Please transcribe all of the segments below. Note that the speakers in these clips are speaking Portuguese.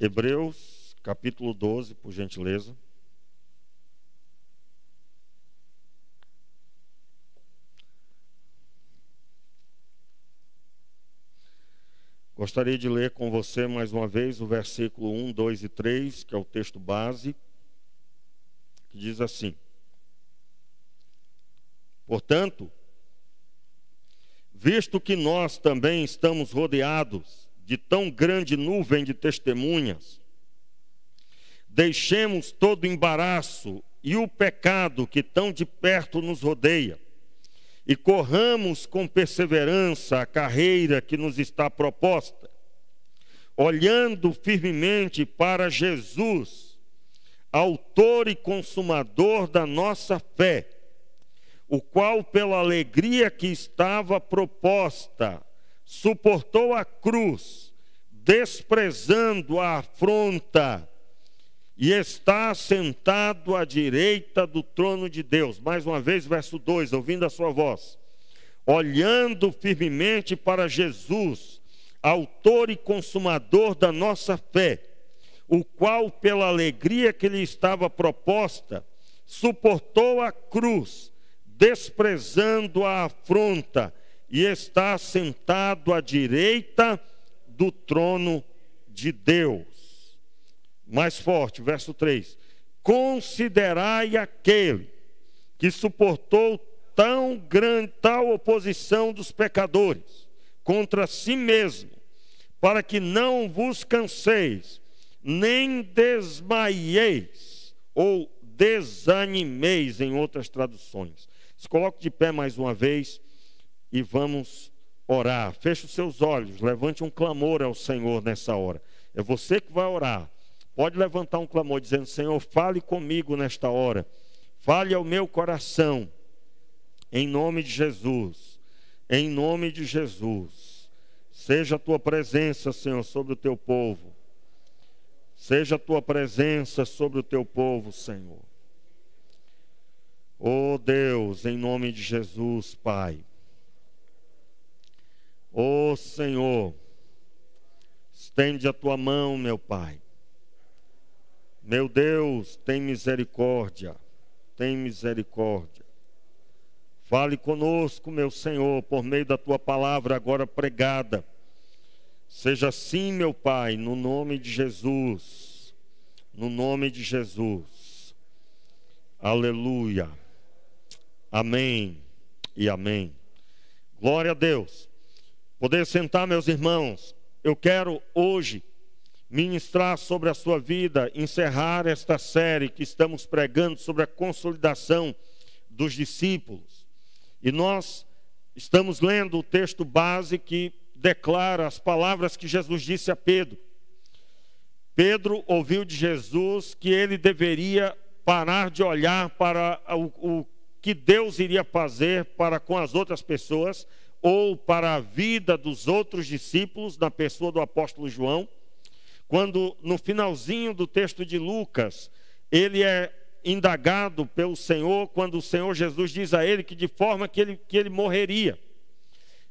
Hebreus, capítulo 12, por gentileza. Gostaria de ler com você mais uma vez o versículo 1, 2 e 3, que é o texto base, que diz assim: Portanto, visto que nós também estamos rodeados de tão grande nuvem de testemunhas, deixemos todo o embaraço e o pecado que tão de perto nos rodeia, e corramos com perseverança a carreira que nos está proposta, olhando firmemente para Jesus, autor e consumador da nossa fé, o qual, pela alegria que estava proposta, suportou a cruz, desprezando a afronta, e está sentado à direita do trono de Deus. Mais uma vez, verso 2, ouvindo a sua voz. Olhando firmemente para Jesus, autor e consumador da nossa fé, o qual, pela alegria que lhe estava proposta, suportou a cruz, desprezando a afronta, e está sentado à direita do trono de Deus. Mais forte, verso 3. Considerai aquele que suportou tal oposição dos pecadores contra si mesmo, para que não vos canseis, nem desmaieis, ou desanimeis em outras traduções. Se coloque de pé mais uma vez e vamos orar. Feche os seus olhos, levante um clamor ao Senhor nessa hora. É você que vai orar. Pode levantar um clamor dizendo: Senhor, fale comigo nesta hora. Fale ao meu coração. Em nome de Jesus. Em nome de Jesus. Seja a tua presença, Senhor, sobre o teu povo. Seja a tua presença sobre o teu povo, Senhor. Oh Deus, em nome de Jesus, Pai. Oh Senhor, estende a tua mão, meu Pai. Meu Deus, tem misericórdia, tem misericórdia. Fale conosco, meu Senhor, por meio da tua palavra agora pregada. Seja assim, meu Pai, no nome de Jesus. No nome de Jesus. Aleluia. Amém e amém. Glória a Deus. Poder sentar, meus irmãos. Eu quero hoje ministrar sobre a sua vida, encerrar esta série que estamos pregando sobre a consolidação dos discípulos. E nós estamos lendo o texto base que declara as palavras que Jesus disse a Pedro. Pedro ouviu de Jesus que ele deveria parar de olhar para o que Deus iria fazer para com as outras pessoas, ou para a vida dos outros discípulos, na pessoa do apóstolo João. Quando no finalzinho do texto de Lucas, ele é indagado pelo Senhor, quando o Senhor Jesus diz a ele que de forma que ele morreria.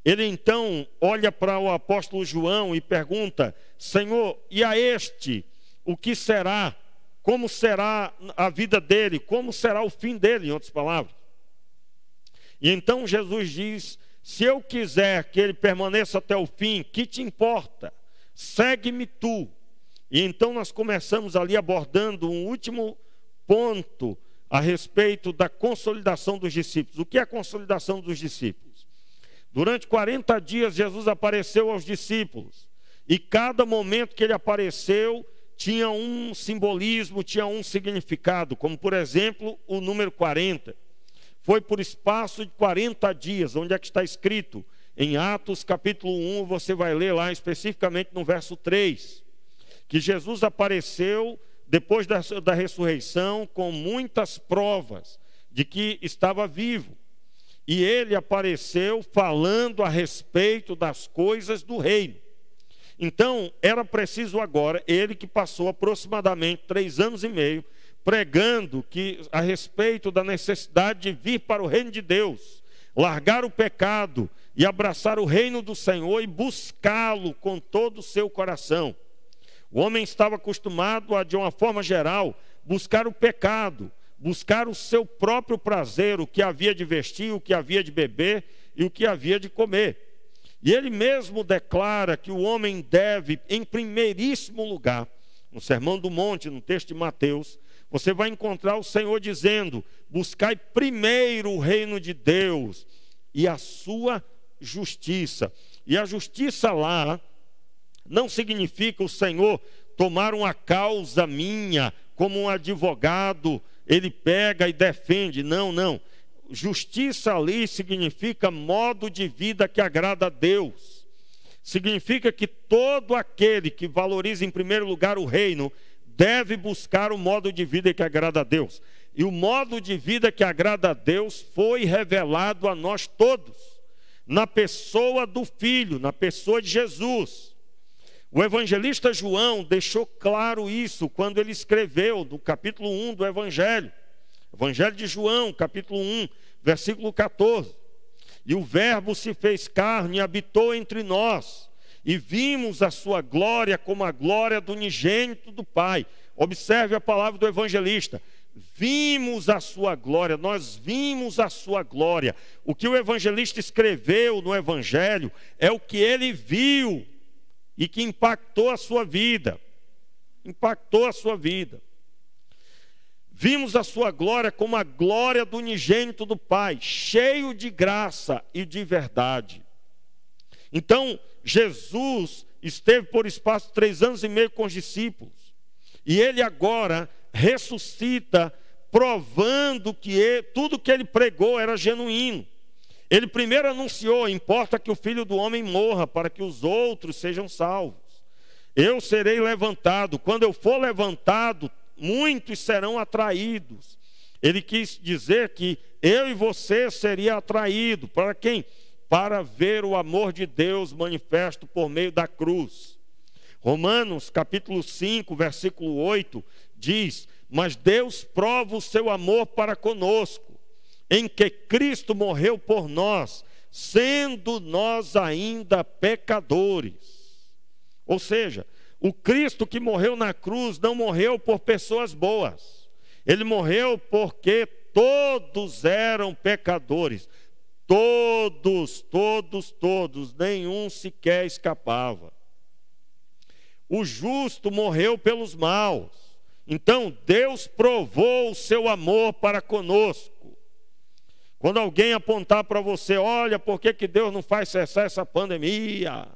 Ele então olha para o apóstolo João e pergunta: Senhor, e a este, o que será? Como será a vida dele? Como será o fim dele, em outras palavras? E então Jesus diz: se eu quiser que ele permaneça até o fim, que te importa? Segue-me tu. E então nós começamos ali abordando um último ponto a respeito da consolidação dos discípulos. O que é a consolidação dos discípulos? Durante 40 dias Jesus apareceu aos discípulos. E cada momento que ele apareceu tinha um simbolismo, tinha um significado. Como por exemplo o número 40. Foi por espaço de 40 dias. Onde é que está escrito? Em Atos capítulo 1, você vai ler lá especificamente no verso 3. Que Jesus apareceu depois da ressurreição com muitas provas de que estava vivo. E ele apareceu falando a respeito das coisas do reino. Então, era preciso agora, ele que passou aproximadamente 3 anos e meio, pregando a respeito da necessidade de vir para o reino de Deus, largar o pecado e abraçar o reino do Senhor e buscá-lo com todo o seu coração. O homem estava acostumado a, de uma forma geral, buscar o pecado, buscar o seu próprio prazer, o que havia de vestir, o que havia de beber e o que havia de comer. E ele mesmo declara que o homem deve, em primeiríssimo lugar, no Sermão do Monte, no texto de Mateus, você vai encontrar o Senhor dizendo: buscai primeiro o reino de Deus e a sua justiça. E a justiça lá não significa o Senhor tomar uma causa minha, como um advogado, ele pega e defende. Não, não. Justiça ali significa modo de vida que agrada a Deus. Significa que todo aquele que valoriza em primeiro lugar o reino deve buscar o modo de vida que agrada a Deus. E o modo de vida que agrada a Deus foi revelado a nós todos, na pessoa do Filho, na pessoa de Jesus. O evangelista João deixou claro isso quando ele escreveu no capítulo 1 do Evangelho. Evangelho de João, capítulo 1, versículo 14. E o Verbo se fez carne e habitou entre nós, e vimos a sua glória como a glória do unigênito do Pai. Observe a palavra do evangelista. Vimos a sua glória, nós vimos a sua glória. O que o evangelista escreveu no Evangelho é o que ele viu e que impactou a sua vida. Impactou a sua vida. Vimos a sua glória como a glória do unigênito do Pai, cheio de graça e de verdade. Então, Jesus esteve por espaço de 3 anos e meio com os discípulos. E ele agora ressuscita, provando que tudo que ele pregou era genuíno. Ele primeiro anunciou: importa que o Filho do Homem morra para que os outros sejam salvos. Eu serei levantado. Quando eu for levantado, muitos serão atraídos. Ele quis dizer que eu e você seria atraído. Para quem? Para ver o amor de Deus manifesto por meio da cruz. Romanos capítulo 5, versículo 8 diz: mas Deus prova o seu amor para conosco, em que Cristo morreu por nós, sendo nós ainda pecadores. Ou seja, o Cristo que morreu na cruz não morreu por pessoas boas. Ele morreu porque todos eram pecadores. Todos, nenhum sequer escapava. O justo morreu pelos maus. Então Deus provou o seu amor para conosco. Quando alguém apontar para você: olha, por que Deus não faz cessar essa pandemia?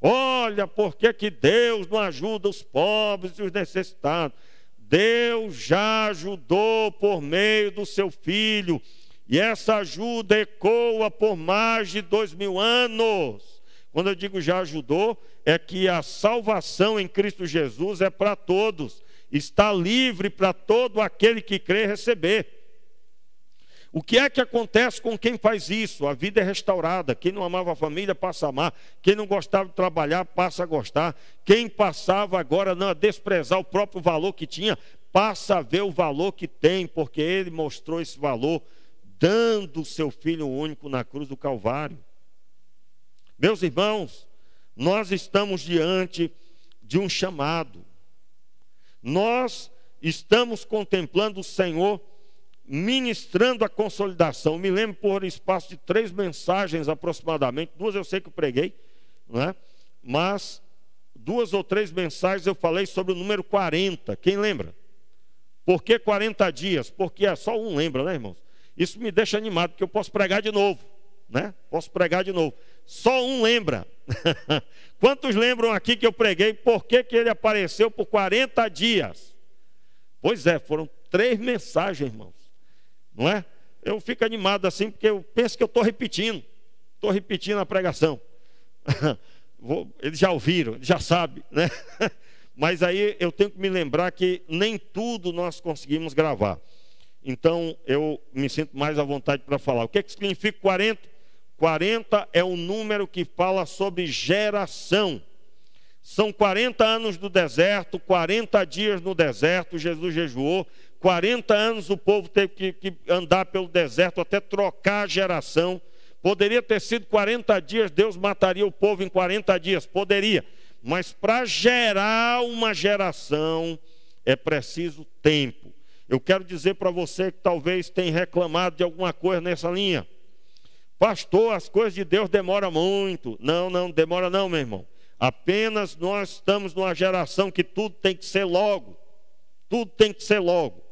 Olha, por que Deus não ajuda os pobres e os necessitados? Deus já ajudou por meio do seu Filho. E essa ajuda ecoa por mais de 2000 anos. Quando eu digo já ajudou, é que a salvação em Cristo Jesus é para todos. Está livre para todo aquele que crê receber. O que é que acontece com quem faz isso? A vida é restaurada. Quem não amava a família passa a amar. Quem não gostava de trabalhar passa a gostar. Quem passava agora a desprezar o próprio valor que tinha, passa a ver o valor que tem, porque ele mostrou esse valor dando o seu Filho único na cruz do Calvário. Meus irmãos, nós estamos diante de um chamado. Nós estamos contemplando o Senhor ministrando a consolidação. Me lembro por espaço de 3 mensagens aproximadamente, 2 eu sei que eu preguei, não é? Mas 2 ou 3 mensagens eu falei sobre o número 40. Quem lembra? Por que 40 dias? Porque só um lembra, né, irmãos? Isso me deixa animado, porque eu posso pregar de novo, né? Posso pregar de novo. Só um lembra. Quantos lembram aqui que eu preguei por que ele apareceu por 40 dias? Pois é, foram 3 mensagens, irmãos. Não é? Eu fico animado assim, porque eu penso que eu estou repetindo a pregação. Eles já ouviram, eles já sabem, né? Mas aí eu tenho que me lembrar que nem tudo nós conseguimos gravar. Então eu me sinto mais à vontade para falar. O que significa 40? 40 é um número que fala sobre geração. São 40 anos do deserto, 40 dias no deserto, Jesus jejuou. 40 anos o povo teve que andar pelo deserto até trocar a geração. Poderia ter sido 40 dias, Deus mataria o povo em 40 dias, poderia. Mas para gerar uma geração é preciso tempo. Eu quero dizer para você que talvez tenha reclamado de alguma coisa nessa linha. Pastor, as coisas de Deus demoram muito. Não, não demora não, meu irmão. Apenas nós estamos numa geração que tudo tem que ser logo. Tudo tem que ser logo.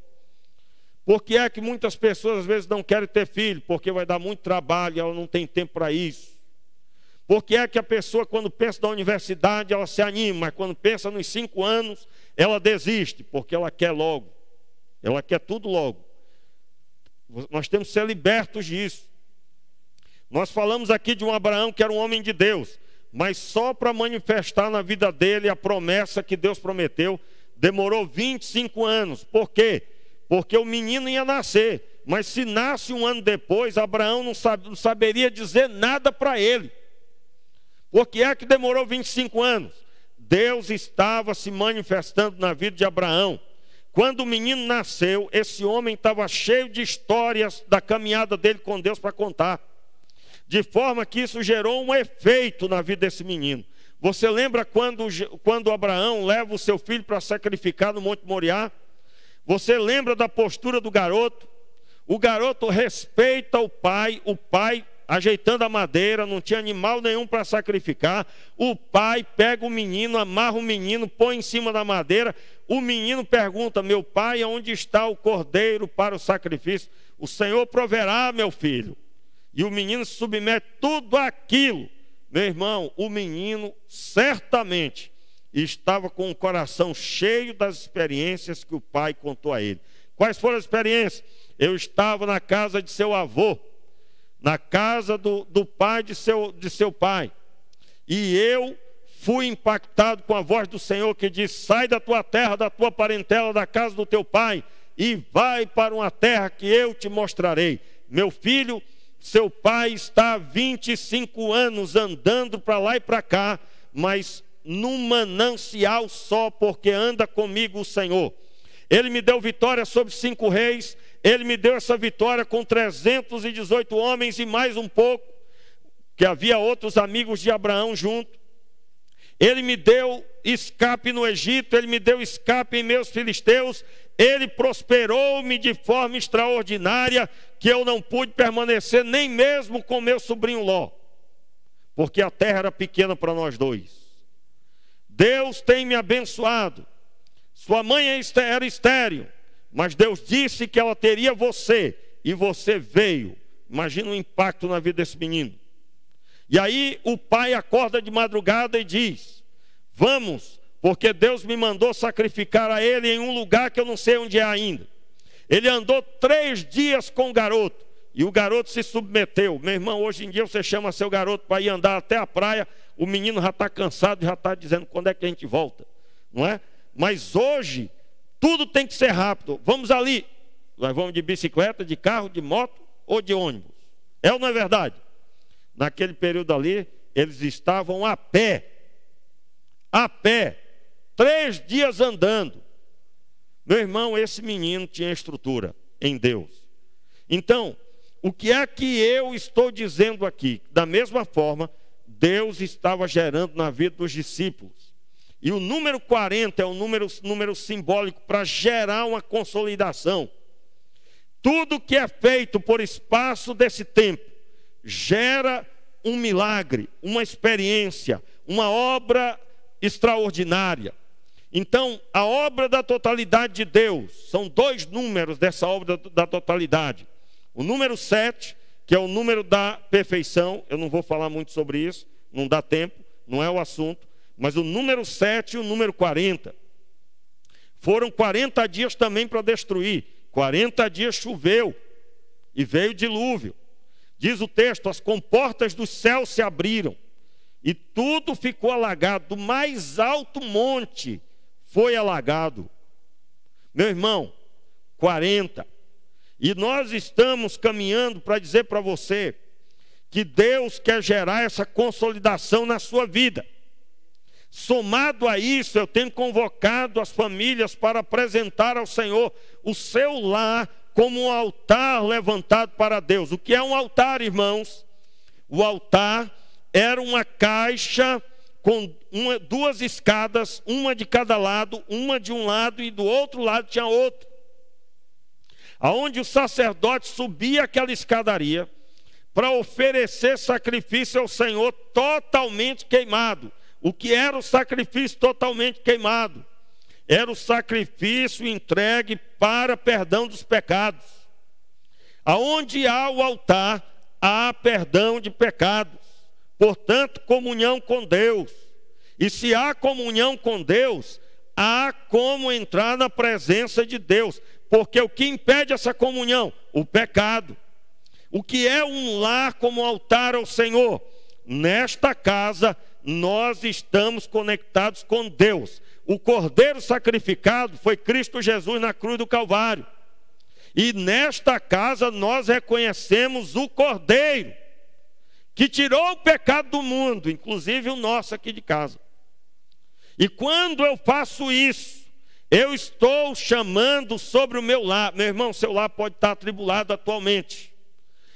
Por que é que muitas pessoas às vezes não querem ter filho? Porque vai dar muito trabalho e ela não tem tempo para isso. Por que é que a pessoa, quando pensa na universidade, ela se anima, mas quando pensa nos 5 anos, ela desiste, porque ela quer logo. Ela quer tudo logo. Nós temos que ser libertos disso. Nós falamos aqui de um Abraão que era um homem de Deus, mas só para manifestar na vida dele a promessa que Deus prometeu, demorou 25 anos. Por quê? Porque o menino ia nascer, mas se nasce um ano depois, Abraão não saberia dizer nada para ele. Por que é que demorou 25 anos? Deus estava se manifestando na vida de Abraão. Quando o menino nasceu, esse homem estava cheio de histórias da caminhada dele com Deus para contar. De forma que isso gerou um efeito na vida desse menino. Você lembra quando Abraão leva o seu filho para sacrificar no Monte Moriá? Você lembra da postura do garoto? O garoto respeita o pai ajeitando a madeira, não tinha animal nenhum para sacrificar. O pai pega o menino, amarra o menino, põe em cima da madeira. O menino pergunta: meu pai, onde está o cordeiro para o sacrifício? O Senhor proverá, meu filho. E o menino se submete tudo aquilo. Meu irmão, o menino certamente estava com o coração cheio das experiências que o pai contou a ele. Quais foram as experiências? Eu estava na casa de seu avô, na casa do pai de seu pai, e eu fui impactado com a voz do Senhor que diz: sai da tua terra, da tua parentela, da casa do teu pai, e vai para uma terra que eu te mostrarei. Meu filho, seu pai está há 25 anos andando para lá e para cá, mas num manancial só, porque anda comigo o Senhor. Ele me deu vitória sobre 5 reis, ele me deu essa vitória com 318 homens e mais um pouco, que havia outros amigos de Abraão junto. Ele me deu escape no Egito, ele me deu escape em meus filisteus, ele prosperou-me de forma extraordinária, que eu não pude permanecer nem mesmo com meu sobrinho Ló, porque a terra era pequena para nós dois. Deus tem me abençoado. Sua mãe era estéril, mas Deus disse que ela teria você, e você veio. Imagina o impacto na vida desse menino. E aí o pai acorda de madrugada e diz: vamos, porque Deus me mandou sacrificar a ele em um lugar que eu não sei onde é ainda. Ele andou 3 dias com o garoto, e o garoto se submeteu. Meu irmão, hoje em dia você chama seu garoto para ir andar até a praia, o menino já está cansado, já está dizendo: quando é que a gente volta? Não é? Mas hoje, tudo tem que ser rápido. Vamos ali. Nós vamos de bicicleta, de carro, de moto ou de ônibus. É ou não é verdade? Naquele período ali, eles estavam a pé. A pé. 3 dias andando. Meu irmão, esse menino tinha estrutura em Deus. Então, o que é que eu estou dizendo aqui? Da mesma forma, Deus estava gerando na vida dos discípulos. E o número 40 é um número simbólico para gerar uma consolidação. Tudo que é feito por espaço desse tempo gera um milagre, uma experiência, uma obra extraordinária. Então, a obra da totalidade de Deus, são 2 números dessa obra da totalidade. O número 7, que é o número da perfeição, eu não vou falar muito sobre isso, não dá tempo, não é o assunto. Mas o número 7 e o número 40. Foram 40 dias também para destruir. 40 dias choveu e veio dilúvio. Diz o texto: as comportas dos céus se abriram e tudo ficou alagado. Do mais alto monte foi alagado. Meu irmão, 40. E nós estamos caminhando para dizer para você que Deus quer gerar essa consolidação na sua vida. Somado a isso, eu tenho convocado as famílias para apresentar ao Senhor o seu lar como um altar levantado para Deus. O que é um altar, irmãos? O altar era uma caixa com duas escadas, uma de cada lado, uma de um lado e do outro lado tinha outra. Aonde o sacerdote subia aquela escadaria para oferecer sacrifício ao Senhor totalmente queimado. O que era o sacrifício totalmente queimado? Era o sacrifício entregue para perdão dos pecados. Aonde há o altar, há perdão de pecados. Portanto, comunhão com Deus. E se há comunhão com Deus, há como entrar na presença de Deus. Porque o que impede essa comunhão? O pecado. O que é um lar como altar ao Senhor? Nesta casa, nós estamos conectados com Deus. O cordeiro sacrificado foi Cristo Jesus na cruz do Calvário. E nesta casa nós reconhecemos o cordeiro que tirou o pecado do mundo, inclusive o nosso aqui de casa. E quando eu faço isso, eu estou chamando sobre o meu lar. Meu irmão, seu lar pode estar atribulado atualmente.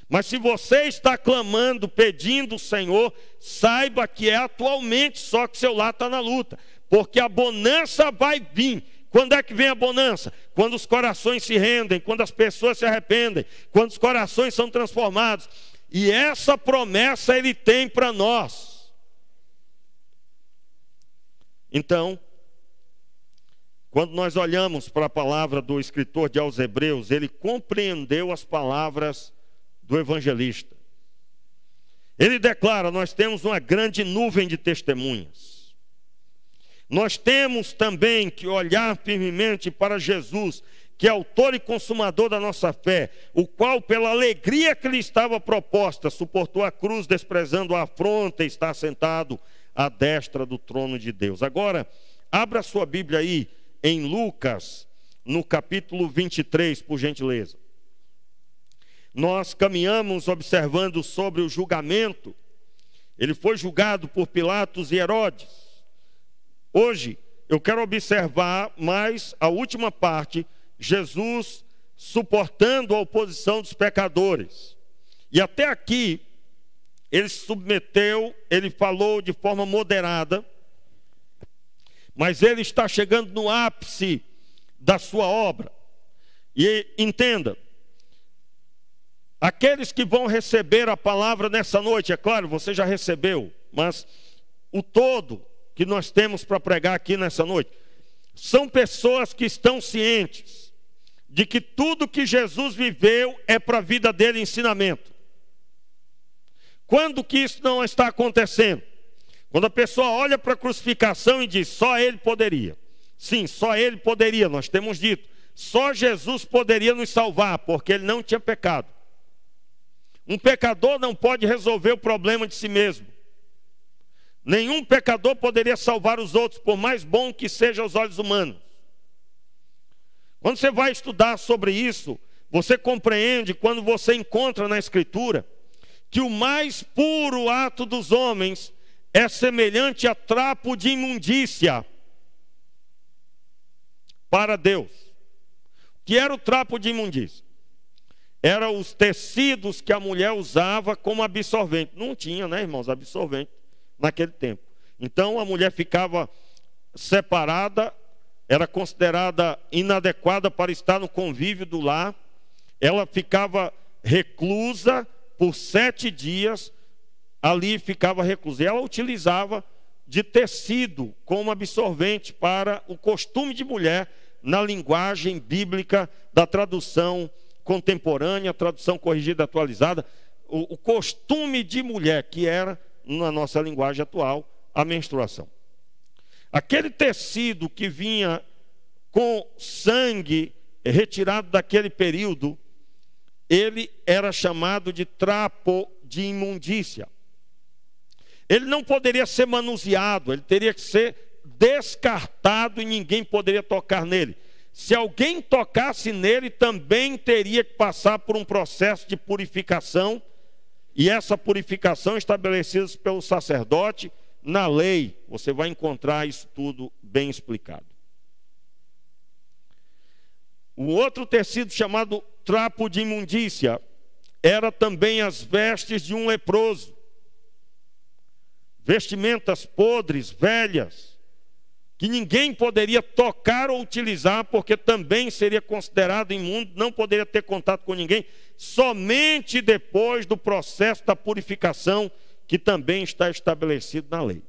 Mas se você está clamando, pedindo o Senhor, saiba que é atualmente só que seu lar está na luta. Porque a bonança vai vir. Quando é que vem a bonança? Quando os corações se rendem, quando as pessoas se arrependem, quando os corações são transformados. E essa promessa Ele tem para nós. Então, quando nós olhamos para a palavra do escritor de aos Hebreus, ele compreendeu as palavras do evangelista. Ele declara: nós temos uma grande nuvem de testemunhas. Nós temos também que olhar firmemente para Jesus, que é autor e consumador da nossa fé, o qual, pela alegria que lhe estava proposta, suportou a cruz, desprezando a afronta, e está sentado à destra do trono de Deus. Agora, abra sua Bíblia aí em Lucas, no capítulo 23, por gentileza. Nós caminhamos observando sobre o julgamento. Ele foi julgado por Pilatos e Herodes. Hoje, eu quero observar mais a última parte, Jesus suportando a oposição dos pecadores. E até aqui, ele se submeteu, ele falou de forma moderada, mas ele está chegando no ápice da sua obra. E entenda, aqueles que vão receber a palavra nessa noite, é claro, você já recebeu, mas o todo que nós temos para pregar aqui nessa noite, são pessoas que estão cientes de que tudo que Jesus viveu é para a vida dele ensinamento. Quando que isso não está acontecendo? Quando a pessoa olha para a crucificação e diz: só ele poderia. Sim, só ele poderia, nós temos dito. Só Jesus poderia nos salvar, porque ele não tinha pecado. Um pecador não pode resolver o problema de si mesmo. Nenhum pecador poderia salvar os outros, por mais bom que seja aos olhos humanos. Quando você vai estudar sobre isso, você compreende, quando você encontra na Escritura, que o mais puro ato dos homens é semelhante a trapo de imundícia para Deus. O que era o trapo de imundícia? Eram os tecidos que a mulher usava como absorvente. Não tinha, né, irmãos, absorvente naquele tempo. Então a mulher ficava separada, era considerada inadequada para estar no convívio do lar. Ela ficava reclusa por 7 dias, ali ficava reclusa. E ela utilizava de tecido como absorvente para o costume de mulher, na linguagem bíblica da tradução contemporânea, tradução corrigida, atualizada, o costume de mulher, que era, na nossa linguagem atual, a menstruação. Aquele tecido que vinha com sangue retirado daquele período, ele era chamado de trapo de imundícia. Ele não poderia ser manuseado, ele teria que ser descartado e ninguém poderia tocar nele. Se alguém tocasse nele, também teria que passar por um processo de purificação, e essa purificação estabelecida pelo sacerdote na lei. Você vai encontrar isso tudo bem explicado. O outro tecido, chamado trapo de imundícia, era também as vestes de um leproso. vestimentas podres, velhas, que ninguém poderia tocar ou utilizar, porque também seria considerado imundo, não poderia ter contato com ninguém, somente depois do processo da purificação, que também está estabelecido na lei.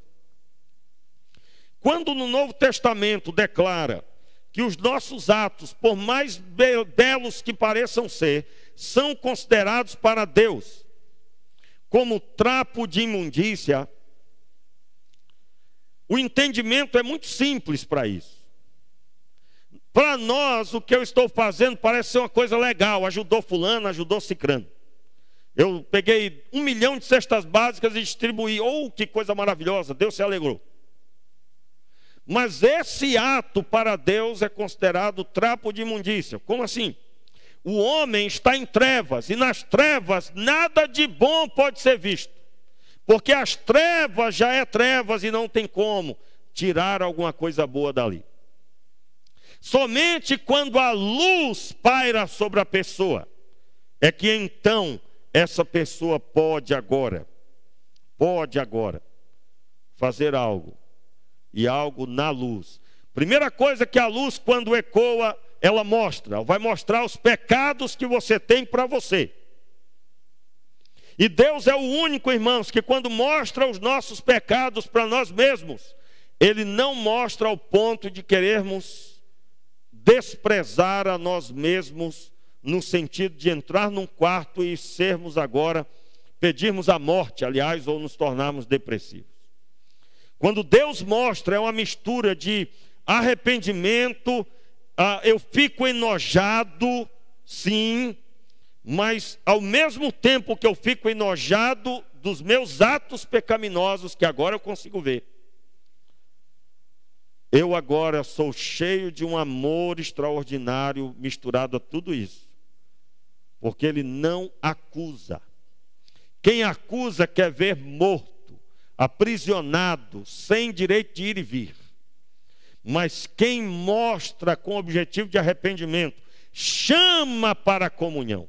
Quando no Novo Testamento declara que os nossos atos, por mais belos que pareçam ser, são considerados para Deus como trapo de imundícia, o entendimento é muito simples para isso. Para nós, o que eu estou fazendo parece ser uma coisa legal, ajudou fulano, ajudou cicrano. Eu peguei 1 milhão de cestas básicas e distribuí, que coisa maravilhosa, Deus se alegrou. Mas esse ato para Deus é considerado trapo de imundícia. Como assim? O homem está em trevas, e nas trevas nada de bom pode ser visto. Porque as trevas já é trevas e não tem como tirar alguma coisa boa dali. Somente quando a luz paira sobre a pessoa, é que então essa pessoa pode agora fazer algo. E algo na luz. Primeira coisa que a luz, quando ecoa, ela vai mostrar os pecados que você tem para você. E Deus é o único, irmãos, que quando mostra os nossos pecados para nós mesmos, Ele não mostra ao ponto de querermos desprezar a nós mesmos, no sentido de entrar num quarto e sermos agora, pedirmos a morte, aliás, ou nos tornarmos depressivos. Quando Deus mostra, é uma mistura de arrependimento, eu fico enojado, sim, mas ao mesmo tempo que eu fico enojado dos meus atos pecaminosos, que agora eu consigo ver, eu agora sou cheio de um amor extraordinário misturado a tudo isso, porque Ele não acusa. Quem acusa quer ver morto, aprisionado, sem direito de ir e vir. Mas quem mostra com objetivo de arrependimento, chama para a comunhão.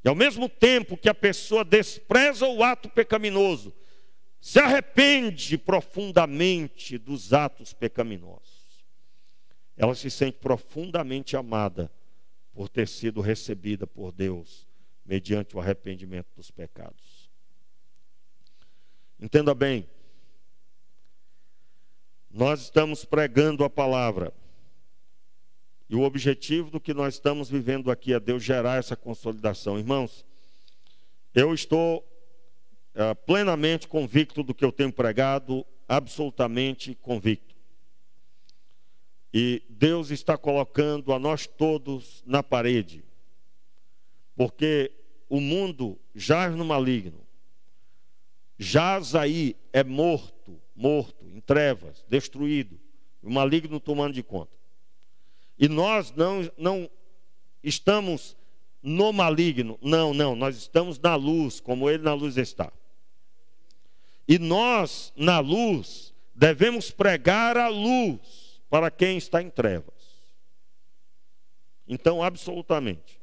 E ao mesmo tempo que a pessoa despreza o ato pecaminoso, se arrepende profundamente dos atos pecaminosos, ela se sente profundamente amada por ter sido recebida por Deus mediante o arrependimento dos pecados. Entenda bem, nós estamos pregando a palavra, e o objetivo do que nós estamos vivendo aqui é Deus gerar essa consolidação. Irmãos, eu estou plenamente convicto do que eu tenho pregado, absolutamente convicto. E Deus está colocando a nós todos na parede, porque o mundo jaz no maligno. Jaz aí, é morto, em trevas, destruído, o maligno tomando de conta. E nós não estamos no maligno, não, nós estamos na luz, como Ele na luz está. E nós, na luz, devemos pregar a luz para quem está em trevas. Então, absolutamente,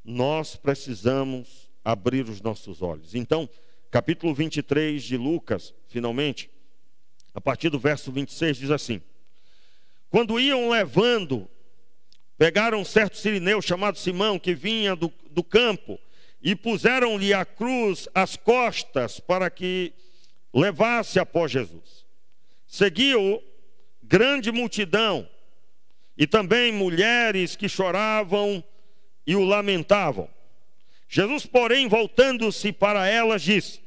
nós precisamos abrir os nossos olhos. Então, capítulo 23 de Lucas, finalmente, a partir do verso 26, diz assim: quando iam levando, pegaram um certo sirineu chamado Simão, que vinha do campo, e puseram-lhe a cruz às costas para que levasse após Jesus. Seguiu grande multidão, e também mulheres que choravam e o lamentavam. Jesus, porém, voltando-se para elas, disse: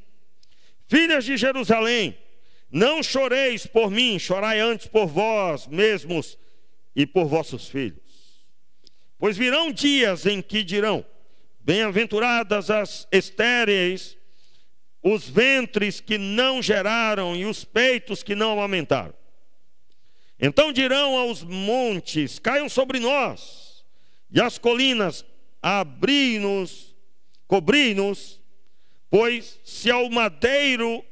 filhas de Jerusalém, não choreis por mim, chorai antes por vós mesmos e por vossos filhos. Pois virão dias em que dirão: bem-aventuradas as estéreis, os ventres que não geraram e os peitos que não amamentaram. Então dirão aos montes: caiam sobre nós, e às colinas: cobri-nos, pois se ao madeiro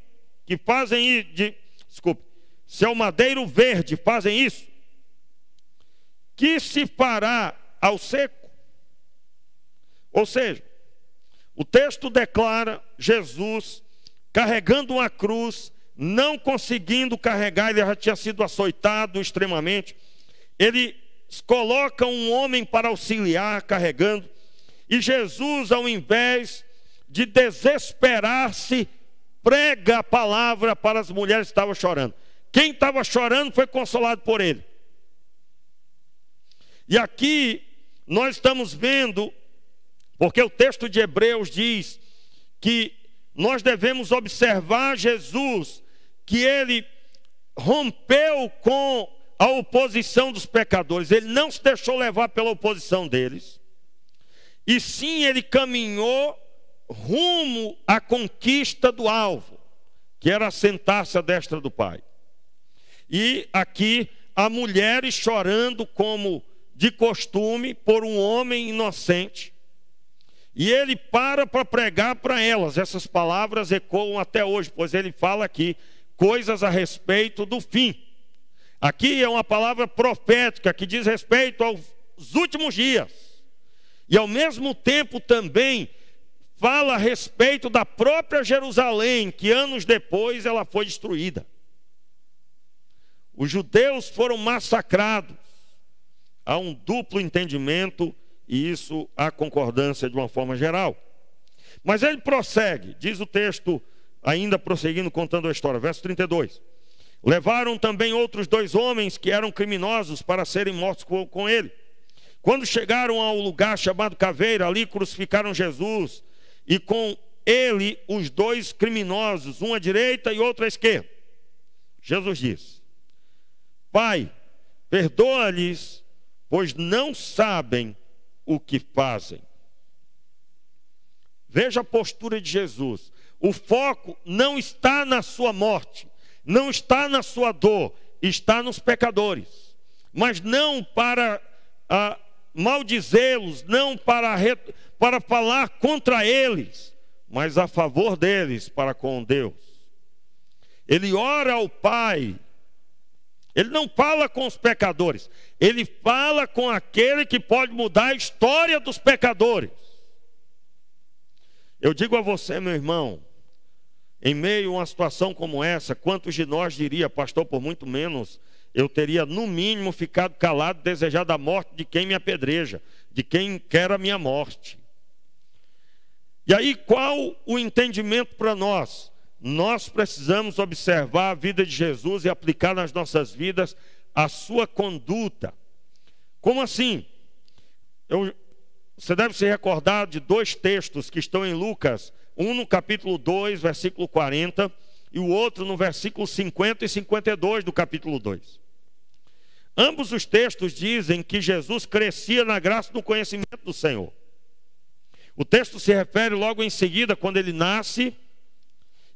se ao madeiro verde fazem isso, que se fará ao seco? Ou seja, o texto declara Jesus carregando uma cruz, não conseguindo carregar, ele já tinha sido açoitado extremamente. Eles colocam um homem para auxiliar, carregando. E Jesus, ao invés de desesperar-se, prega a palavra para as mulheres que estavam chorando. Quem estava chorando foi consolado por ele. E aqui nós estamos vendo, porque o texto de Hebreus diz que nós devemos observar Jesus, que ele rompeu com a oposição dos pecadores. Ele não se deixou levar pela oposição deles. E sim, ele caminhou rumo à conquista do alvo, que era sentar-se à destra do Pai. E aqui há mulheres chorando como de costume por um homem inocente. E ele para pregar para elas. Essas palavras ecoam até hoje, pois ele fala aqui coisas a respeito do fim. Aqui é uma palavra profética que diz respeito aos últimos dias. E ao mesmo tempo também fala a respeito da própria Jerusalém, que anos depois ela foi destruída. Os judeus foram massacrados. Há um duplo entendimento e isso há concordância de uma forma geral. Mas ele prossegue, diz o texto, ainda prosseguindo, contando a história, verso 32. Levaram também outros 2 homens que eram criminosos para serem mortos com ele. Quando chegaram ao lugar chamado Caveira, ali crucificaram Jesus e com ele os 2 criminosos, um à direita e outro à esquerda. Jesus disse: Pai, perdoa-lhes, pois não sabem o que fazem. Veja a postura de Jesus. O foco não está na sua morte, não está na sua dor, está nos pecadores. Mas não para maldizê-los, não para falar contra eles, mas a favor deles, para com Deus. Ele ora ao Pai. Ele não fala com os pecadores, ele fala com aquele que pode mudar a história dos pecadores. Eu digo a você, meu irmão, em meio a uma situação como essa, quantos de nós diria, pastor, por muito menos, eu teria no mínimo ficado calado, desejado a morte de quem me apedreja, de quem quer a minha morte. E aí, qual o entendimento para nós? Nós precisamos observar a vida de Jesus e aplicar nas nossas vidas a sua conduta. Como assim? Você deve se recordar de 2 textos que estão em Lucas, um no capítulo 2, versículo 40, e o outro no versículo 50 e 52 do capítulo 2. Ambos os textos dizem que Jesus crescia na graça e no conhecimento do Senhor. O texto se refere logo em seguida, quando ele nasce,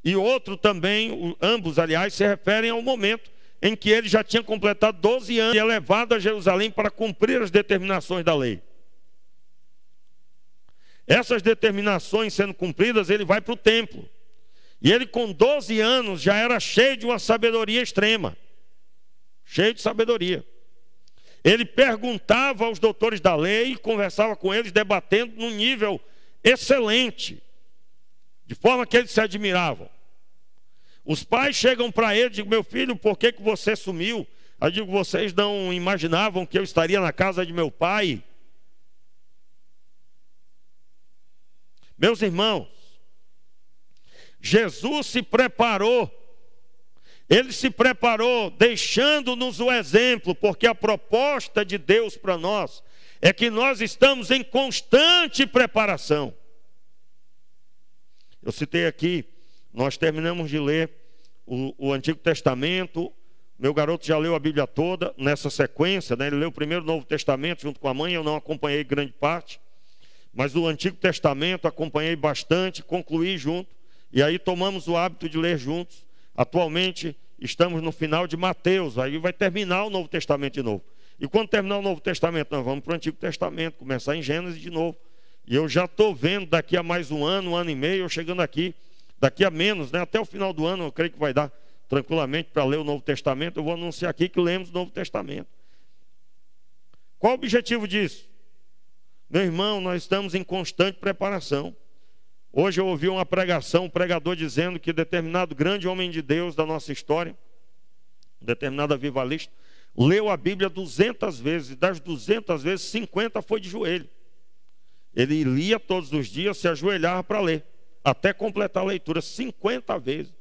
e outro também, ambos, aliás, se referem ao momento em que ele já tinha completado 12 anos e é levado a Jerusalém para cumprir as determinações da lei. Essas determinações sendo cumpridas, ele vai para o templo. E ele com 12 anos já era cheio de uma sabedoria extrema. Cheio de sabedoria. Ele perguntava aos doutores da lei e conversava com eles, debatendo num nível excelente. De forma que eles se admiravam. Os pais chegam para ele e dizem: meu filho, por que você sumiu? Aí eu digo: vocês não imaginavam que eu estaria na casa de meu pai? Meus irmãos, Jesus se preparou. Ele se preparou deixando-nos o exemplo, porque a proposta de Deus para nós é que nós estamos em constante preparação. Eu citei aqui, nós terminamos de ler o Antigo Testamento. Meu garoto já leu a Bíblia toda nessa sequência, né? Ele leu primeiro o Novo Testamento junto com a mãe, eu não acompanhei grande parte, mas o Antigo Testamento acompanhei bastante, concluí junto, e aí tomamos o hábito de ler juntos. Atualmente estamos no final de Mateus, aí vai terminar o Novo Testamento de novo. E quando terminar o Novo Testamento, nós vamos para o Antigo Testamento, começar em Gênesis de novo. E eu já estou vendo daqui a mais um ano e meio, eu chegando aqui, daqui a menos, né, até o final do ano, eu creio que vai dar tranquilamente para ler o Novo Testamento. Eu vou anunciar aqui que lemos o Novo Testamento. Qual o objetivo disso? Meu irmão, nós estamos em constante preparação. Hoje eu ouvi uma pregação, um pregador dizendo que determinado grande homem de Deus da nossa história, um determinado avivalista, leu a Bíblia 200 vezes, e das 200 vezes, 50 foi de joelho. Ele lia todos os dias, se ajoelhava para ler, até completar a leitura, 50 vezes.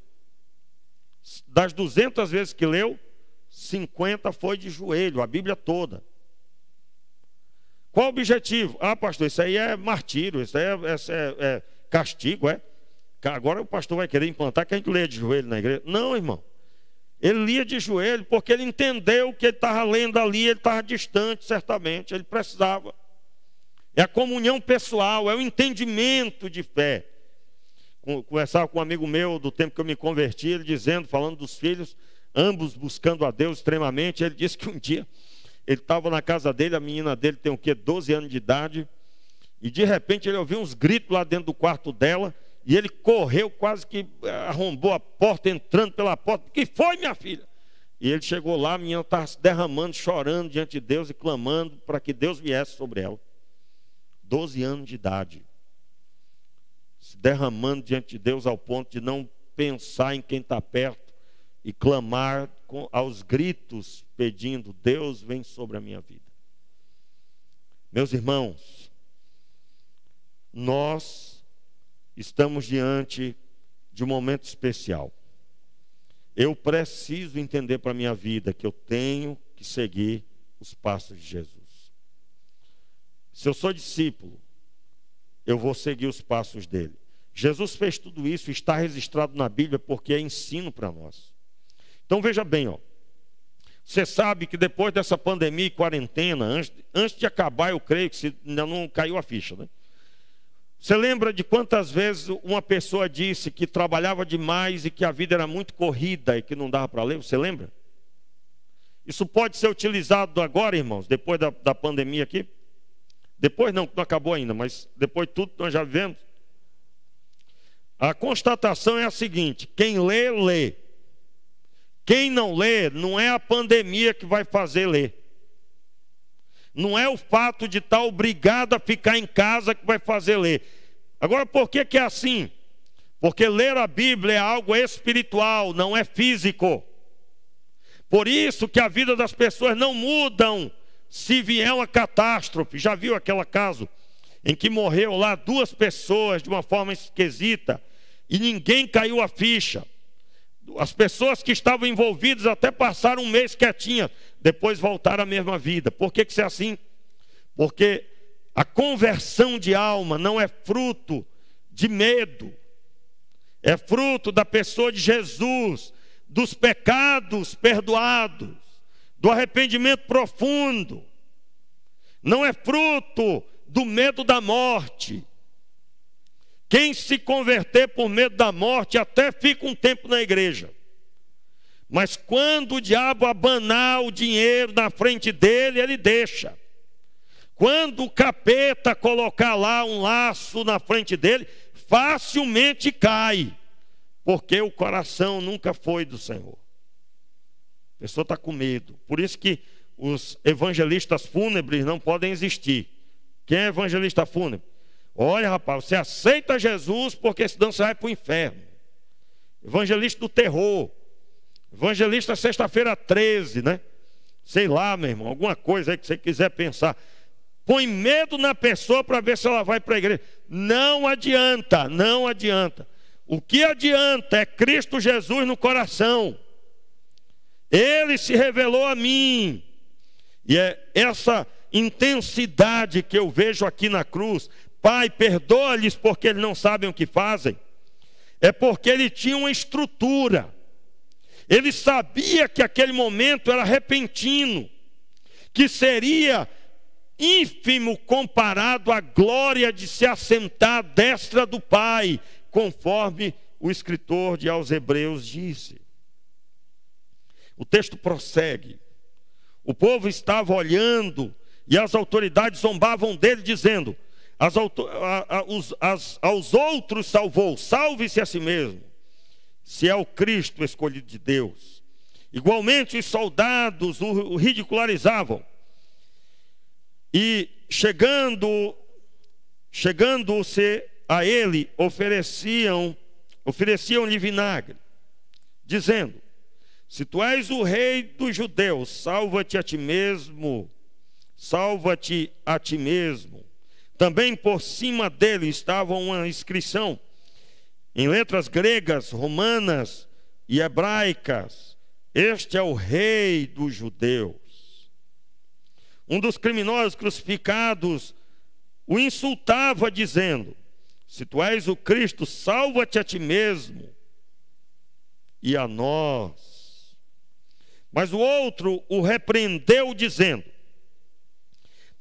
Das 200 vezes que leu, 50 foi de joelho, a Bíblia toda. Qual o objetivo? Ah, pastor, isso aí é martírio, isso aí é castigo, é? Agora o pastor vai querer implantar que a gente leia de joelho na igreja. Não, irmão. Ele lia de joelho porque ele entendeu que ele estava lendo ali, ele estava distante, certamente, ele precisava. É a comunhão pessoal, é o entendimento de fé. Conversava com um amigo meu do tempo que eu me converti, ele dizendo, falando dos filhos, ambos buscando a Deus extremamente. Ele disse que um dia ele estava na casa dele, a menina dele tem o quê? 12 anos de idade, e de repente ele ouviu uns gritos lá dentro do quarto dela, e ele correu, quase que arrombou a porta, entrando pela porta. O que foi, minha filha? E ele chegou lá, a menina estava se derramando, chorando diante de Deus e clamando para que Deus viesse sobre ela. 12 anos de idade. Se derramando diante de Deus ao ponto de não pensar em quem está perto e clamar aos gritos, pedindo: Deus, vem sobre a minha vida. Meus irmãos, nós estamos diante de um momento especial. Eu preciso entender para a minha vida que eu tenho que seguir os passos de Jesus. Se eu sou discípulo, eu vou seguir os passos dele. Jesus fez tudo isso, está registrado na Bíblia porque é ensino para nós. Então veja bem, ó. Você sabe que depois dessa pandemia e quarentena, antes de acabar, eu creio que ainda não caiu a ficha, né? Você lembra de quantas vezes uma pessoa disse que trabalhava demais e que a vida era muito corrida e que não dava para ler? Você lembra? Isso pode ser utilizado agora, irmãos, depois da pandemia aqui? Depois não, que não acabou ainda, mas depois de tudo que nós já vivemos. A constatação é a seguinte: quem lê, lê. Quem não lê, não é a pandemia que vai fazer ler. Não é o fato de estar obrigado a ficar em casa que vai fazer ler. Agora, por que é assim? Porque ler a Bíblia é algo espiritual, não é físico. Por isso que a vida das pessoas não mudam se vier uma catástrofe. Já viu aquele caso em que morreu lá 2 pessoas de uma forma esquisita e ninguém caiu a ficha? As pessoas que estavam envolvidas até passaram um mês quietinhas, depois voltaram à mesma vida. Por que isso é assim? Porque a conversão de alma não é fruto de medo, é fruto da pessoa de Jesus, dos pecados perdoados, do arrependimento profundo. Não é fruto do medo da morte. Quem se converter por medo da morte até fica um tempo na igreja. Mas quando o diabo abanar o dinheiro na frente dele, ele deixa. Quando o capeta colocar lá um laço na frente dele, facilmente cai. Porque o coração nunca foi do Senhor. A pessoa está com medo. Por isso que os evangelistas fúnebres não podem existir. Quem é evangelista fúnebre? Olha, rapaz, você aceita Jesus porque senão você vai para o inferno. Evangelista do terror. Evangelista sexta-feira 13, né? Sei lá, meu irmão, alguma coisa aí que você quiser pensar. Põe medo na pessoa para ver se ela vai para a igreja. Não adianta, não adianta. O que adianta é Cristo Jesus no coração. Ele se revelou a mim. E é essa intensidade que eu vejo aqui na cruz. Pai, perdoa-lhes porque eles não sabem o que fazem. É porque ele tinha uma estrutura. Ele sabia que aquele momento era repentino, que seria ínfimo comparado à glória de se assentar à destra do Pai, conforme o escritor aos Hebreus disse. O texto prossegue. O povo estava olhando e as autoridades zombavam dele, dizendo: aos outros salvou, salve-se a si mesmo, se é o Cristo escolhido de Deus. Igualmente os soldados o ridicularizavam. E chegando-se a ele ofereciam-lhe vinagre, dizendo: se tu és o rei dos judeus, salva-te a ti mesmo, salva-te a ti mesmo. Também por cima dele estava uma inscrição em letras gregas, romanas e hebraicas: este é o rei dos judeus. Um dos criminosos crucificados o insultava, dizendo: se tu és o Cristo, salva-te a ti mesmo e a nós. Mas o outro o repreendeu, dizendo: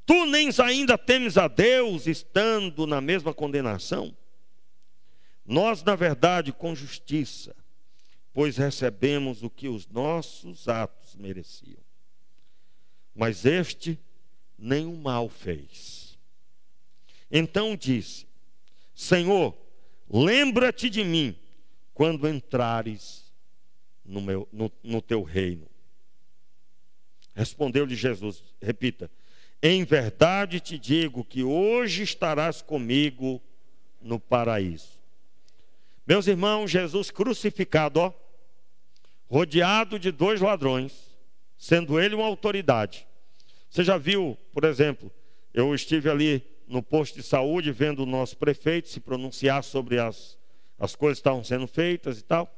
tu nem ainda temes a Deus, estando na mesma condenação? Nós, na verdade, com justiça, pois recebemos o que os nossos atos mereciam. Mas este nenhum mal fez. Então disse: Senhor, lembra-te de mim quando entrares no teu reino. Respondeu-lhe Jesus, repita: em verdade te digo que hoje estarás comigo no paraíso. Meus irmãos, Jesus crucificado, rodeado de 2 ladrões, sendo ele uma autoridade. Você já viu, por exemplo, eu estive ali no posto de saúde vendo o nosso prefeito se pronunciar sobre as coisas que estavam sendo feitas e tal.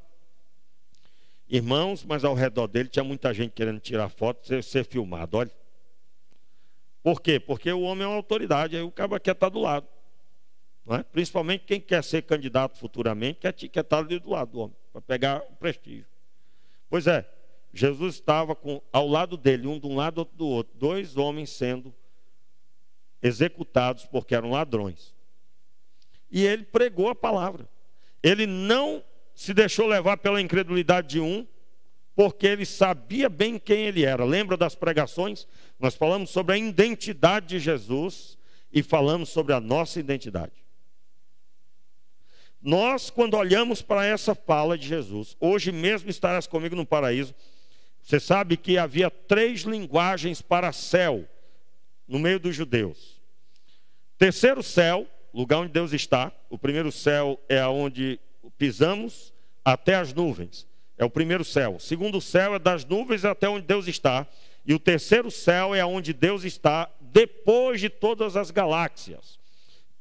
Irmãos, mas ao redor dele tinha muita gente querendo tirar foto e ser filmado, olha. Por quê? Porque o homem é uma autoridade, aí o cara quer estar do lado. Não é? Principalmente quem quer ser candidato futuramente, quer estar ali do lado do homem, para pegar o prestígio. Pois é, Jesus estava ao lado dele, um de um lado, outro do outro, 2 homens sendo executados porque eram ladrões. E ele pregou a palavra. Ele não se deixou levar pela incredulidade de um, porque ele sabia bem quem ele era. Lembra das pregações? Nós falamos sobre a identidade de Jesus e falamos sobre a nossa identidade. Nós, quando olhamos para essa fala de Jesus, hoje mesmo estarás comigo no paraíso. Você sabe que havia 3 linguagens para céu no meio dos judeus. Terceiro céu, lugar onde Deus está. O primeiro céu é onde pisamos até as nuvens. É o primeiro céu. O segundo céu é das nuvens até onde Deus está. E o terceiro céu é onde Deus está depois de todas as galáxias.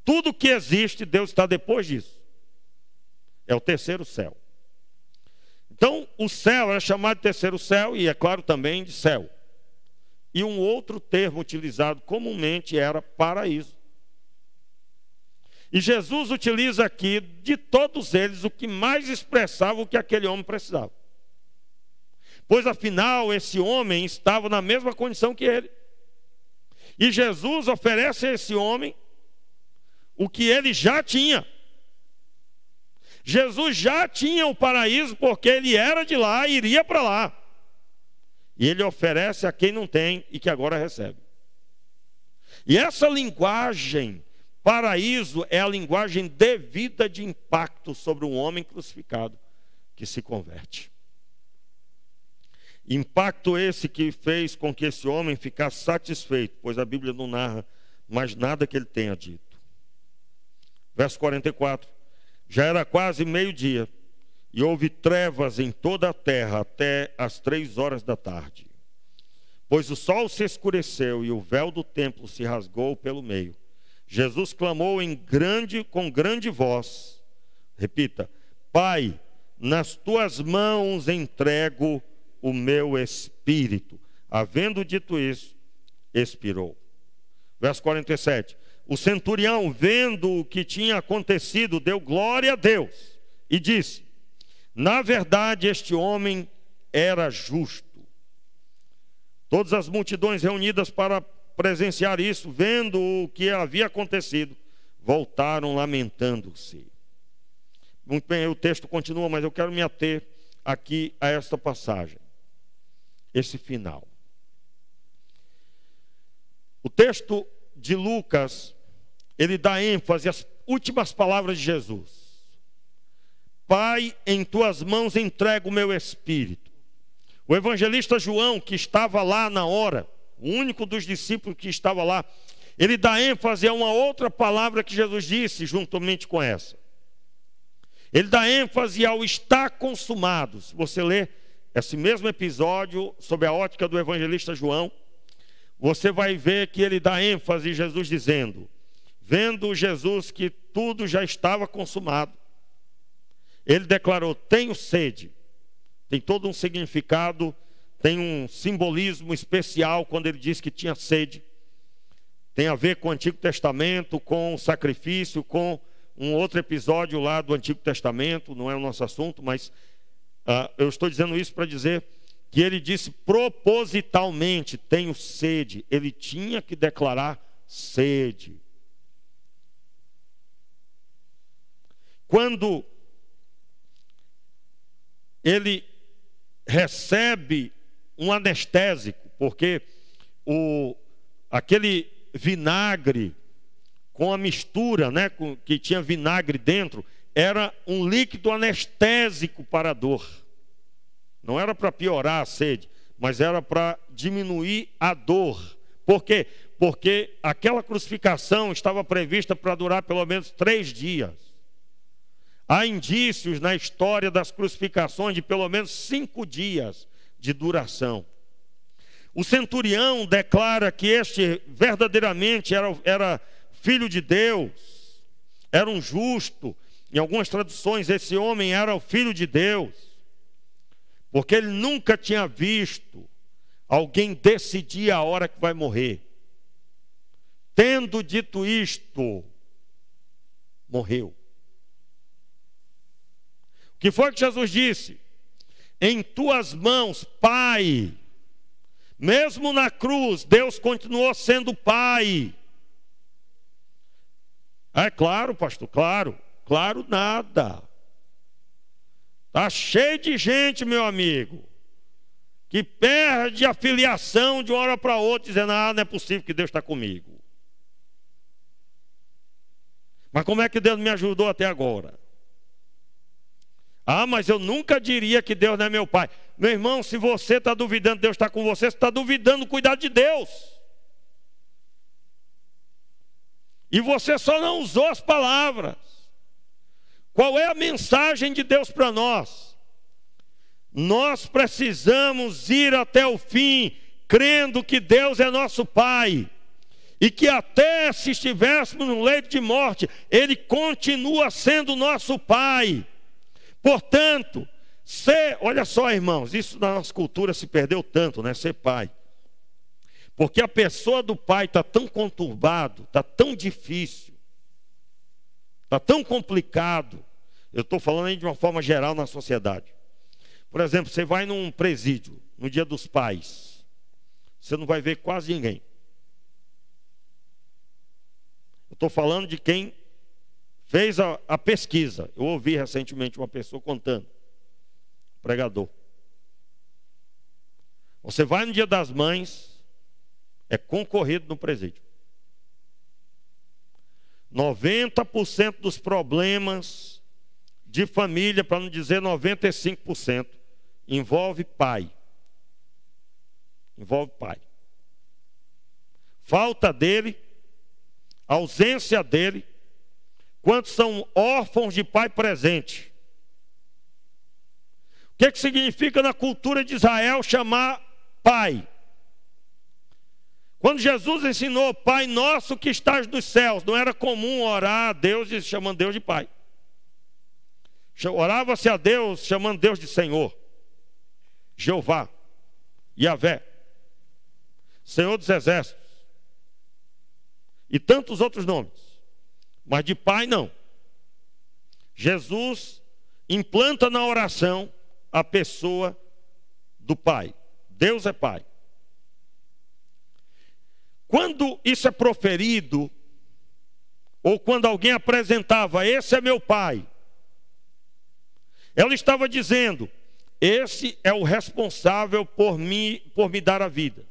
Tudo que existe, Deus está depois disso. É o terceiro céu. Então, o céu era chamado de terceiro céu e, é claro, também de céu. E um outro termo utilizado comumente era paraíso. E Jesus utiliza aqui, de todos eles, o que mais expressava o que aquele homem precisava. Pois, afinal, esse homem estava na mesma condição que ele. E Jesus oferece a esse homem o que ele já tinha. Jesus já tinha o paraíso porque ele era de lá e iria para lá. E ele oferece a quem não tem e que agora recebe. E essa linguagem, paraíso, é a linguagem devida de impacto sobre um homem crucificado que se converte. Impacto esse que fez com que esse homem ficasse satisfeito, pois a Bíblia não narra mais nada que ele tenha dito. Verso 44. Já era quase meio-dia, e houve trevas em toda a terra até as 3 horas da tarde. Pois o sol se escureceu e o véu do templo se rasgou pelo meio. Jesus clamou com grande voz. Repita: Pai, nas tuas mãos entrego o meu espírito. Havendo dito isso, expirou. Verso 47. O centurião, vendo o que tinha acontecido, deu glória a Deus e disse: na verdade, este homem era justo. Todas as multidões reunidas para presenciar isso, vendo o que havia acontecido, voltaram lamentando-se. Muito bem, o texto continua, mas eu quero me ater aqui a esta passagem, esse final. O texto de Lucas, ele dá ênfase às últimas palavras de Jesus. Pai, em tuas mãos entrego o meu espírito. O evangelista João, que estava lá na hora, o único dos discípulos que estava lá, ele dá ênfase a uma outra palavra que Jesus disse juntamente com essa. Ele dá ênfase ao está consumado. Se você ler esse mesmo episódio sob a ótica do evangelista João, você vai ver que ele dá ênfase, Jesus dizendo, vendo Jesus que tudo já estava consumado, ele declarou, tenho sede. Tem todo um significado, tem um simbolismo especial quando ele diz que tinha sede. Tem a ver com o Antigo Testamento, com o sacrifício, com um outro episódio lá do Antigo Testamento, não é o nosso assunto, mas eu estou dizendo isso para dizer que ele disse propositalmente, tenho sede. Ele tinha que declarar sede. Quando ele recebe um anestésico, porque aquele vinagre com a mistura, né, que tinha vinagre dentro, era um líquido anestésico para a dor. Não era para piorar a sede, mas era para diminuir a dor. Por quê? Porque aquela crucificação estava prevista para durar pelo menos 3 dias. Há indícios na história das crucificações de pelo menos 5 dias de duração. O centurião declara que este verdadeiramente era filho de Deus, era um justo. Em algumas traduções, esse homem era o filho de Deus, porque ele nunca tinha visto alguém decidir a hora que vai morrer. Tendo dito isto, morreu. O que foi que Jesus disse? Em tuas mãos, Pai. Mesmo na cruz, Deus continuou sendo Pai. É claro, pastor, claro. Claro nada. Está cheio de gente, meu amigo, que perde a filiação de uma hora para outra, dizendo, não é possível que Deus está comigo. Mas como é que Deus me ajudou até agora? Mas eu nunca diria que Deus não é meu Pai. Meu irmão, se você está duvidando que Deus está com você está duvidando do cuidado de Deus. E você só não usou as palavras. Qual é a mensagem de Deus para nós? Nós precisamos ir até o fim, crendo que Deus é nosso Pai. E que até se estivéssemos no leito de morte, Ele continua sendo nosso Pai. Portanto, olha só, irmãos, isso na nossa cultura se perdeu tanto, né? Ser pai. Porque a pessoa do pai está tão conturbado, está tão difícil, está tão complicado. Eu estou falando aí de uma forma geral na sociedade. Por exemplo, você vai num presídio, no Dia dos Pais, você não vai ver quase ninguém. Eu estou falando de quem fez a pesquisa. Eu ouvi recentemente uma pessoa contando, pregador. Você vai no Dia das Mães, é concorrido no presídio. 90% dos problemas de família, para não dizer 95%, envolve pai. Envolve pai. Falta dele, ausência dele. Quantos são órfãos de pai presente? O que significa na cultura de Israel chamar pai? Quando Jesus ensinou Pai nosso que estás nos céus, não era comum orar a Deus chamando Deus de Pai. Orava-se a Deus chamando Deus de Senhor, Jeová, Yahvé, Senhor dos Exércitos e tantos outros nomes. Mas de Pai não. Jesus implanta na oração a pessoa do Pai. Deus é Pai. Quando isso é proferido, ou quando alguém apresentava, esse é meu Pai, ela estava dizendo, esse é o responsável por me dar a vida.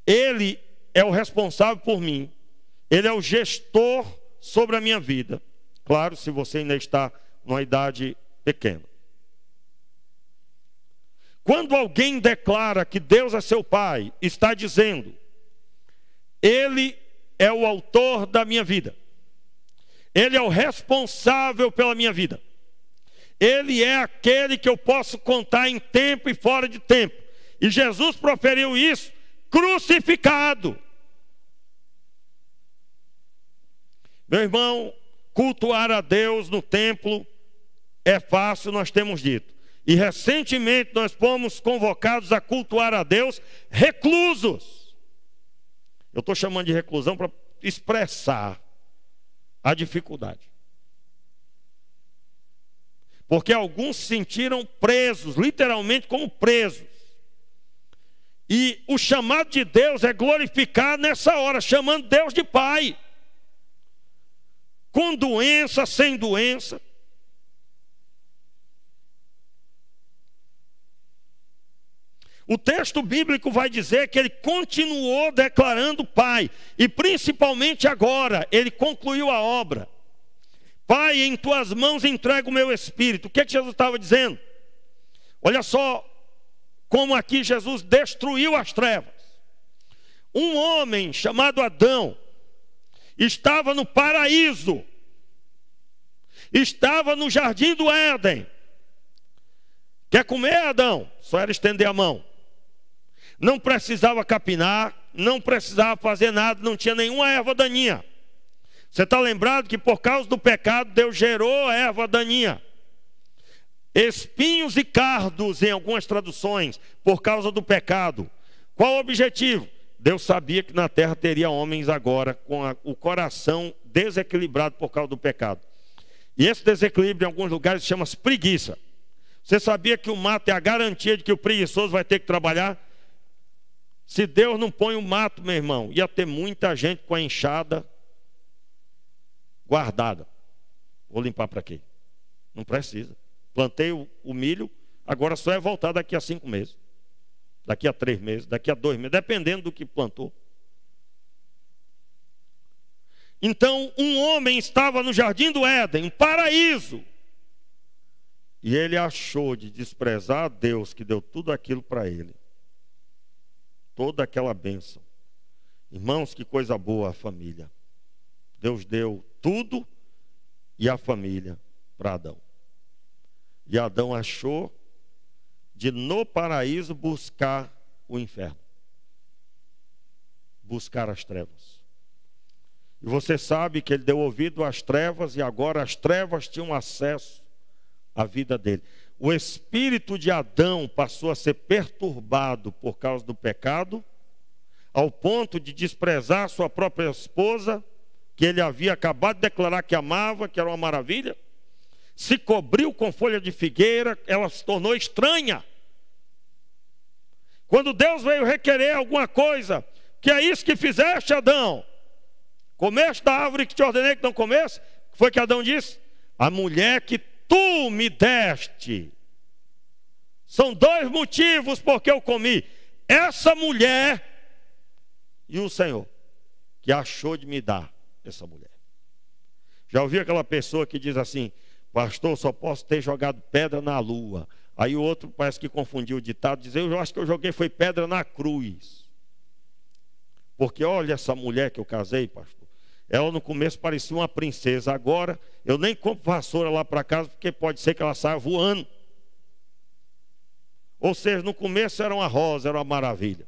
Ele é o responsável por mim. Ele é o gestor sobre a minha vida. Claro, se você ainda está numa idade pequena. Quando alguém declara que Deus é seu Pai, está dizendo, Ele é o autor da minha vida. Ele é o responsável pela minha vida. Ele é aquele que eu posso contar em tempo e fora de tempo. E Jesus proferiu isso crucificado. Meu irmão, cultuar a Deus no templo é fácil, nós temos dito. E recentemente nós fomos convocados a cultuar a Deus reclusos. Eu estou chamando de reclusão para expressar a dificuldade. Porque alguns se sentiram presos, literalmente como presos. E o chamado de Deus é glorificar nessa hora, chamando Deus de Pai. Com doença, sem doença. O texto bíblico vai dizer que ele continuou declarando Pai. E principalmente agora, ele concluiu a obra. Pai, em tuas mãos entrego o meu espírito. O que Jesus estava dizendo? Olha só como aqui Jesus destruiu as trevas. Um homem chamado Adão estava no paraíso. Estava no jardim do Éden. Quer comer, Adão? Só era estender a mão. Não precisava capinar, não precisava fazer nada, não tinha nenhuma erva daninha. Você está lembrado que por causa do pecado Deus gerou a erva daninha. Espinhos e cardos em algumas traduções, por causa do pecado. Qual o objetivo? Deus sabia que na terra teria homens agora com o coração desequilibrado por causa do pecado. E esse desequilíbrio em alguns lugares chama-se preguiça. Você sabia que o mato é a garantia de que o preguiçoso vai ter que trabalhar? Se Deus não põe o mato, meu irmão, ia ter muita gente com a enxada guardada. Vou limpar para quê? Não precisa. Plantei o milho, agora só é voltar daqui a 5 meses. Daqui a 3 meses, daqui a 2 meses, dependendo do que plantou. Então, um homem estava no jardim do Éden, um paraíso. E ele achou de desprezar a Deus que deu tudo aquilo para ele. Toda aquela bênção. Irmãos, que coisa boa a família. Deus deu tudo e a família para Adão. E Adão achou de no paraíso buscar o inferno. Buscar as trevas. E você sabe que ele deu ouvido às trevas e agora as trevas tinham acesso à vida dele. O espírito de Adão passou a ser perturbado por causa do pecado, ao ponto de desprezar sua própria esposa, que ele havia acabado de declarar que amava, que era uma maravilha. Se cobriu com folha de figueira, ela se tornou estranha. Quando Deus veio requerer alguma coisa, que é isso que fizeste, Adão? Comeste da árvore que te ordenei que não comesse? O que foi que Adão disse? A mulher que tu me deste. São 2 motivos porque eu comi. Essa mulher e o Senhor, que achou de me dar essa mulher. Já ouviu aquela pessoa que diz assim: pastor, só posso ter jogado pedra na lua. Aí o outro parece que confundiu o ditado, diz: eu acho que eu joguei foi pedra na cruz. Porque olha essa mulher que eu casei, pastor. Ela no começo parecia uma princesa. Agora eu nem compro vassoura lá para casa, porque pode ser que ela saia voando. Ou seja, no começo era uma rosa, era uma maravilha.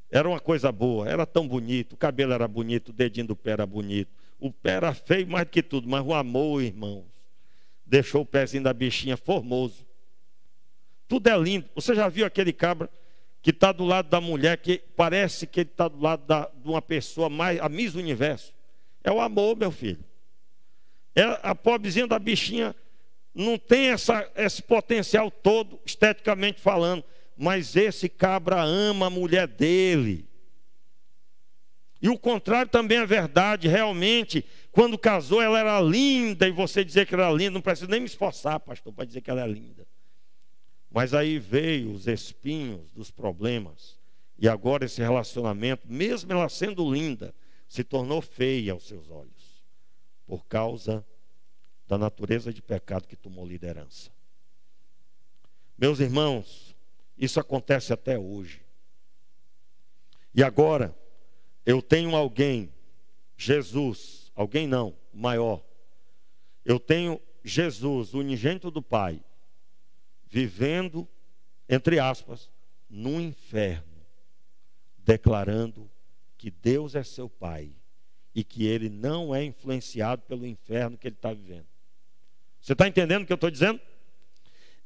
Era uma coisa boa, era tão bonito. O cabelo era bonito, o dedinho do pé era bonito. O pé era feio mais do que tudo, mas o amor, irmãos, deixou o pezinho da bichinha formoso. Tudo é lindo. Você já viu aquele cabra que está do lado da mulher, que parece que ele está do lado de uma pessoa mais, a Miss Universo? É o amor, meu filho. A pobrezinha da bichinha não tem esse potencial todo, esteticamente falando, mas esse cabra ama a mulher dele. E o contrário também é verdade. Realmente, quando casou, ela era linda, e você dizer que ela era linda, não precisa nem me esforçar, pastor, para dizer que ela é linda. Mas aí veio os espinhos dos problemas, e agora esse relacionamento, mesmo ela sendo linda, se tornou feia aos seus olhos, por causa da natureza de pecado que tomou liderança. Meus irmãos, isso acontece até hoje. E agora, eu tenho alguém, Jesus, alguém não, maior. Eu tenho Jesus, o unigênito do Pai, vivendo, entre aspas, no inferno, declarando que Deus é seu Pai e que ele não é influenciado pelo inferno que ele está vivendo. Você está entendendo o que eu estou dizendo?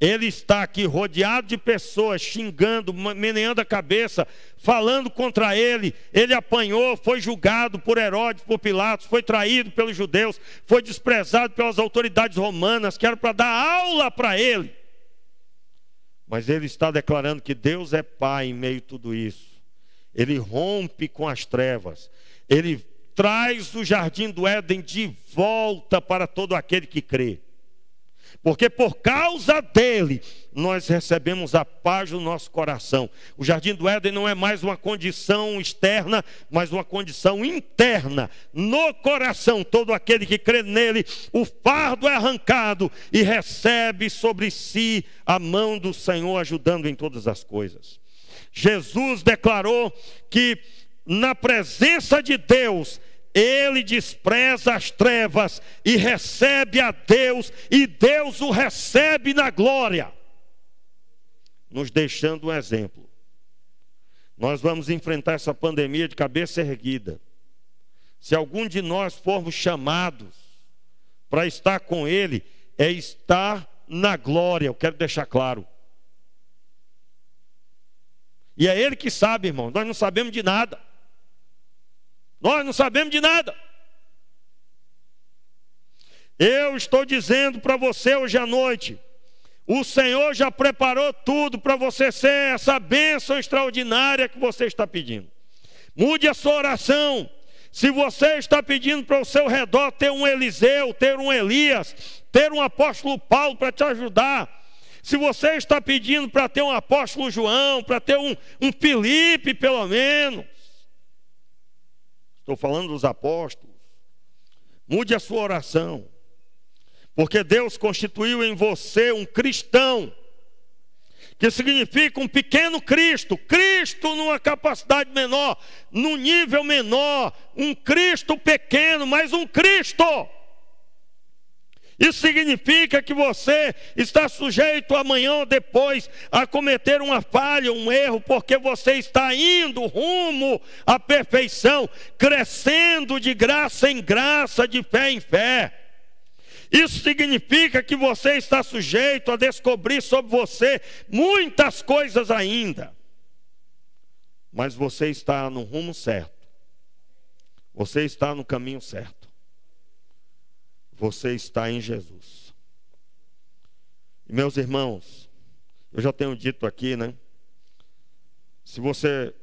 Ele está aqui rodeado de pessoas, xingando, meneando a cabeça, falando contra ele. Ele apanhou, foi julgado por Herodes, por Pilatos, foi traído pelos judeus, foi desprezado pelas autoridades romanas, que eram para dar aula para ele. Mas ele está declarando que Deus é Pai em meio a tudo isso. Ele rompe com as trevas. Ele traz o jardim do Éden de volta para todo aquele que crê. Porque por causa dele, nós recebemos a paz no nosso coração. O jardim do Éden não é mais uma condição externa, mas uma condição interna. No coração, todo aquele que crê nele, o fardo é arrancado e recebe sobre si a mão do Senhor, ajudando em todas as coisas. Jesus declarou que na presença de Deus, ele despreza as trevas e recebe a Deus, e Deus o recebe na glória, nos deixando um exemplo. Nós vamos enfrentar essa pandemia de cabeça erguida. Se algum de nós formos chamados para estar com ele, é estar na glória, eu quero deixar claro. E é ele que sabe, irmão, nós não sabemos de nada. Nós não sabemos de nada. Eu estou dizendo para você hoje à noite, o Senhor já preparou tudo para você ser essa bênção extraordinária que você está pedindo. Mude a sua oração. Se você está pedindo para o seu redor ter um Eliseu, ter um Elias, ter um apóstolo Paulo para te ajudar, se você está pedindo para ter um apóstolo João, para ter um Filipe pelo menos, estou falando dos apóstolos, mude a sua oração, porque Deus constituiu em você um cristão, que significa um pequeno Cristo, Cristo numa capacidade menor, num nível menor, um Cristo pequeno, mas um Cristo. Isso significa que você está sujeito amanhã ou depois a cometer uma falha, um erro, porque você está indo rumo à perfeição, crescendo de graça em graça, de fé em fé. Isso significa que você está sujeito a descobrir sobre você muitas coisas ainda. Mas você está no rumo certo. Você está no caminho certo. Você está em Jesus. E meus irmãos, eu já tenho dito aqui, né? Se você...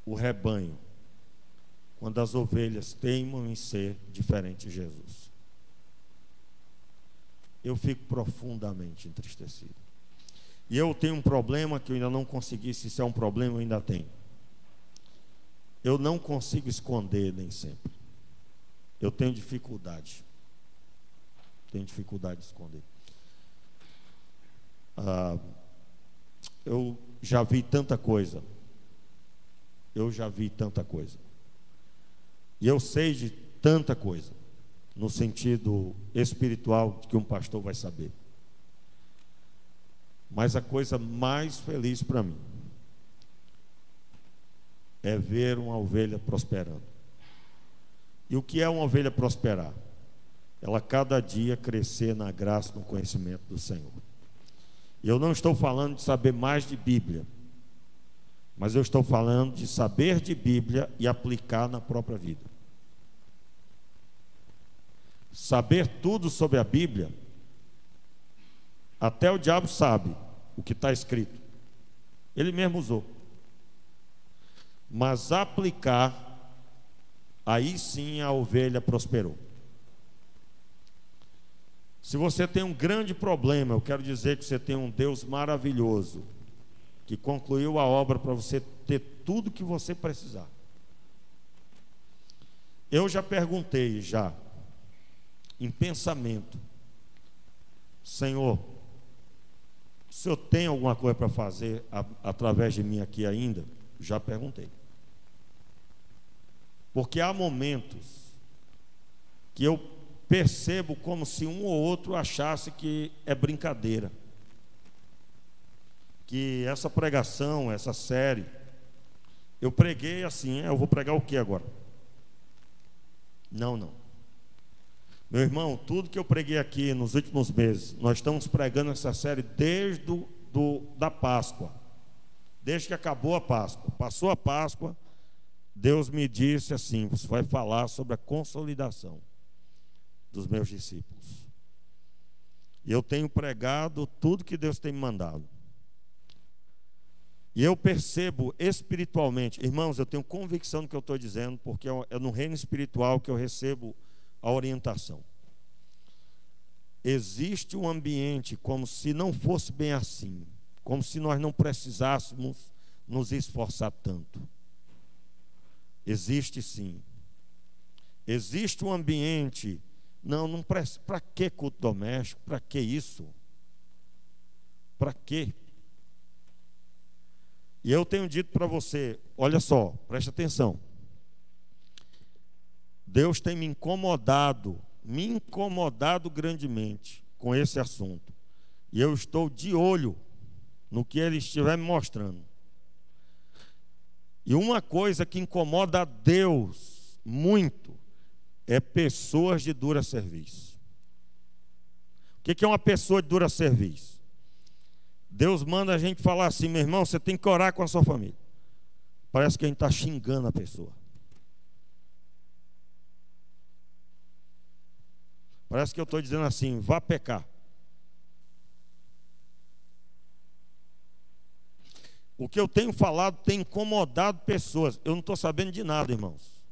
o rebanho, quando as ovelhas teimam em ser diferente de Jesus, eu fico profundamente entristecido. E eu tenho um problema que eu ainda não consegui. Se isso é um problema, eu ainda tenho. Eu não consigo esconder nem sempre. Eu tenho dificuldade. Tenho dificuldade de esconder. Eu já vi tanta coisa. Eu já vi tanta coisa. E eu sei de tanta coisa, no sentido espiritual que um pastor vai saber. Mas a coisa mais feliz para mim é ver uma ovelha prosperando. E o que é uma ovelha prosperar? Ela cada dia crescer na graça e no conhecimento do Senhor. E eu não estou falando de saber mais de Bíblia, mas eu estou falando de saber de Bíblia e aplicar na própria vida. Saber tudo sobre a Bíblia, Até o diabo sabe o que está escrito. Ele mesmo usou. Mas aplicar, aí sim a ovelha prosperou. Se você tem um grande problema, eu quero dizer que você tem um Deus maravilhoso, que concluiu a obra para você ter tudo que você precisar. Eu já perguntei, em pensamento: Senhor, o Senhor tem alguma coisa para fazer através de mim aqui ainda? Já perguntei. Porque há momentos que eu percebo como se um ou outro achasse que é brincadeira, que essa pregação, essa série, eu preguei assim, eu vou pregar o que agora? Não. Meu irmão, tudo que eu preguei aqui nos últimos meses, nós estamos pregando essa série desde da Páscoa, desde que acabou a Páscoa. Passou a Páscoa, Deus me disse assim: você vai falar sobre a consolidação dos meus discípulos. E eu tenho pregado tudo que Deus tem me mandado. E eu percebo espiritualmente, irmãos, eu tenho convicção do que eu estou dizendo, porque é no reino espiritual que eu recebo a orientação. Existe um ambiente como se não fosse bem assim, como se nós não precisássemos nos esforçar tanto. Existe sim. Existe um ambiente, não precisa. Para que culto doméstico? Para que isso? Para quê? E eu tenho dito para você, olha só, preste atenção. Deus tem me incomodado grandemente com esse assunto. E eu estou de olho no que Ele estiver me mostrando. E uma coisa que incomoda a Deus muito é pessoas de dura serviço. O que é uma pessoa de dura serviço? Deus manda a gente falar assim: meu irmão, você tem que orar com a sua família. Parece que a gente está xingando a pessoa. Parece que eu estou dizendo assim: vá pecar. O que eu tenho falado tem incomodado pessoas. Eu não estou sabendo de nada, irmãos.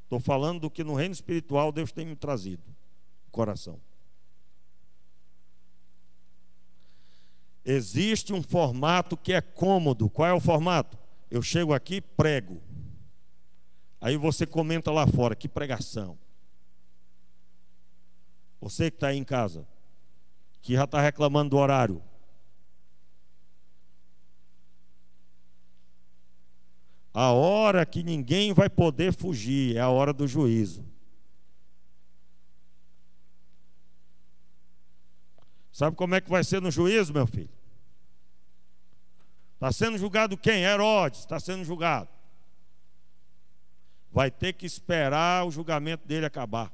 Estou falando do que no reino espiritual Deus tem me trazido no coração. Existe um formato que é cômodo. Qual é o formato? Eu chego aqui, prego. Aí você comenta lá fora: que pregação. Você que está aí em casa, que já está reclamando do horário. A hora que ninguém vai poder fugir é a hora do juízo. Sabe como é que vai ser no juízo, meu filho? Está sendo julgado quem? Herodes está sendo julgado. Vai ter que esperar o julgamento dele acabar.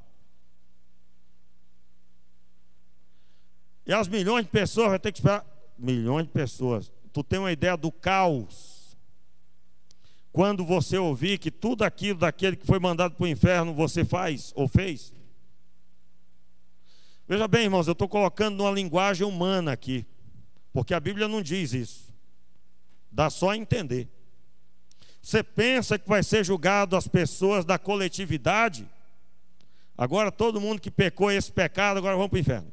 E as milhões de pessoas vai ter que esperar. Milhões de pessoas. Tu tem uma ideia do caos? Quando você ouvir que tudo aquilo daquele que foi mandado para o inferno você faz ou fez? Veja bem, irmãos, eu estou colocando numa linguagem humana aqui, porque a Bíblia não diz isso. Dá só a entender. Você pensa que vai ser julgado as pessoas da coletividade? Agora todo mundo que pecou esse pecado, agora vão para o inferno.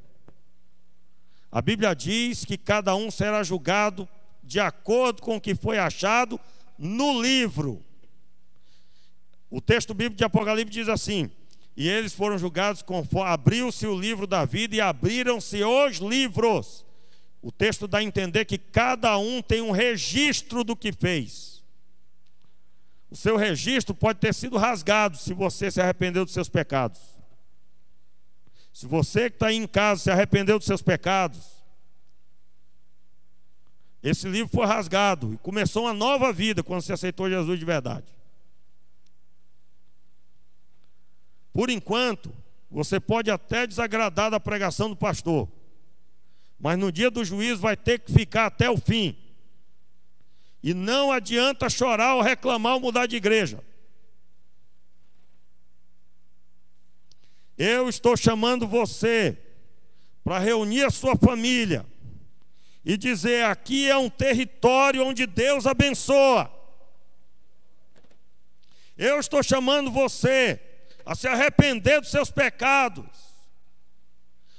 A Bíblia diz que cada um será julgado de acordo com o que foi achado no livro. O texto bíblico de Apocalipse diz assim: e eles foram julgados conforme abriu-se o livro da vida e abriram-se os livros. O texto dá a entender que cada um tem um registro do que fez. O seu registro pode ter sido rasgado se você se arrependeu dos seus pecados. Se você que está aí em casa se arrependeu dos seus pecados, esse livro foi rasgado e começou uma nova vida quando você aceitou Jesus de verdade. Por enquanto, você pode até desagradar da pregação do pastor, mas no dia do juízo vai ter que ficar até o fim. E não adianta chorar ou reclamar ou mudar de igreja. Eu estou chamando você para reunir a sua família e dizer: aqui é um território onde Deus abençoa. Eu estou chamando você a se arrepender dos seus pecados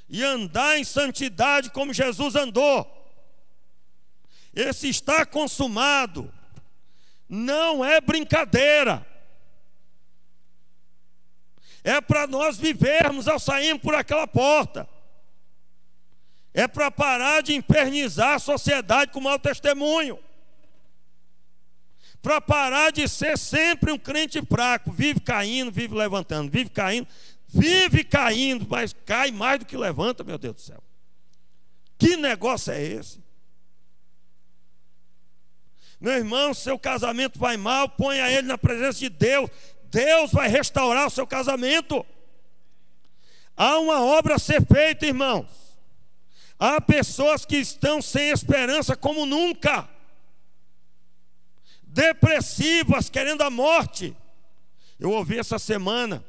e andar em santidade como Jesus andou. Esse está consumado não é brincadeira. É para nós vivermos ao sairmos por aquela porta. É para parar de infernizar a sociedade com mau testemunho. Para parar de ser sempre um crente fraco. Vive caindo, vive levantando. Vive caindo, mas cai mais do que levanta, meu Deus do céu. Que negócio é esse? Meu irmão, seu casamento vai mal, ponha ele na presença de Deus. Deus vai restaurar o seu casamento. Há uma obra a ser feita, irmãos. Há pessoas que estão sem esperança como nunca, depressivas, querendo a morte. Eu ouvi essa semana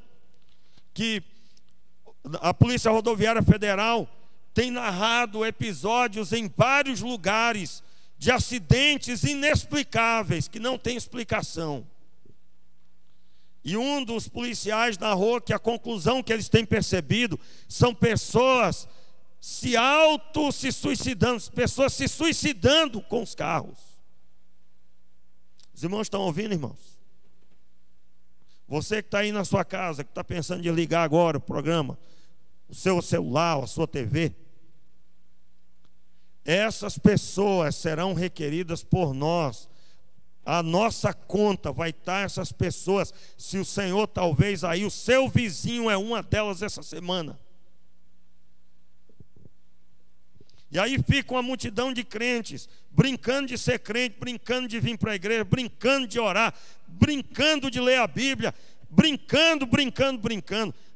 que a Polícia Rodoviária Federal tem narrado episódios em vários lugares de acidentes inexplicáveis, que não tem explicação. E um dos policiais narrou que a conclusão que eles têm percebido são pessoas se suicidando, pessoas se suicidando com os carros. Os irmãos estão ouvindo, irmãos? Você que está aí na sua casa, que está pensando em ligar agora o programa, o seu celular, a sua TV, essas pessoas serão requeridas por nós. A nossa conta vai estar essas pessoas. Se o Senhor, talvez aí o seu vizinho é uma delas essa semana. E aí fica uma multidão de crentes, brincando de ser crente, brincando de vir para a igreja, brincando de orar, brincando de ler a Bíblia, brincando.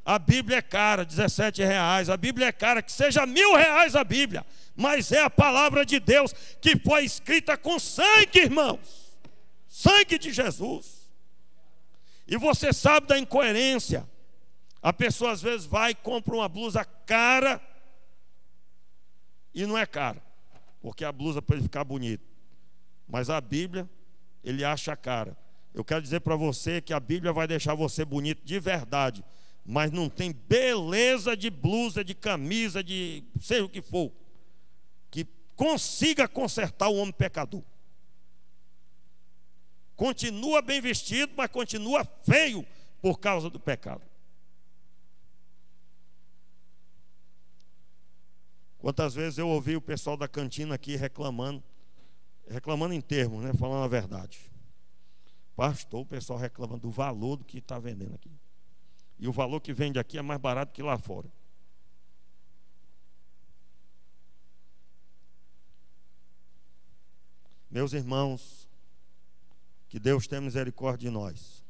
A Bíblia é cara, R$17. A Bíblia é cara, que seja R$1.000 a Bíblia. Mas é a palavra de Deus que foi escrita com sangue, irmãos. Sangue de Jesus. E você sabe da incoerência. A pessoa às vezes vai e compra uma blusa cara e não é cara, porque a blusa para ele ficar bonito. Mas a Bíblia, ele acha cara. Eu quero dizer para você que a Bíblia vai deixar você bonito de verdade, mas não tem beleza de blusa, de camisa, de seja o que for, que consiga consertar o homem pecador. Continua bem vestido, mas continua feio por causa do pecado. Quantas vezes eu ouvi o pessoal da cantina aqui reclamando em termos, né, falando a verdade. Pastor, o pessoal reclama do valor do que está vendendo aqui. E o valor que vende aqui é mais barato que lá fora. Meus irmãos, que Deus tenha misericórdia de nós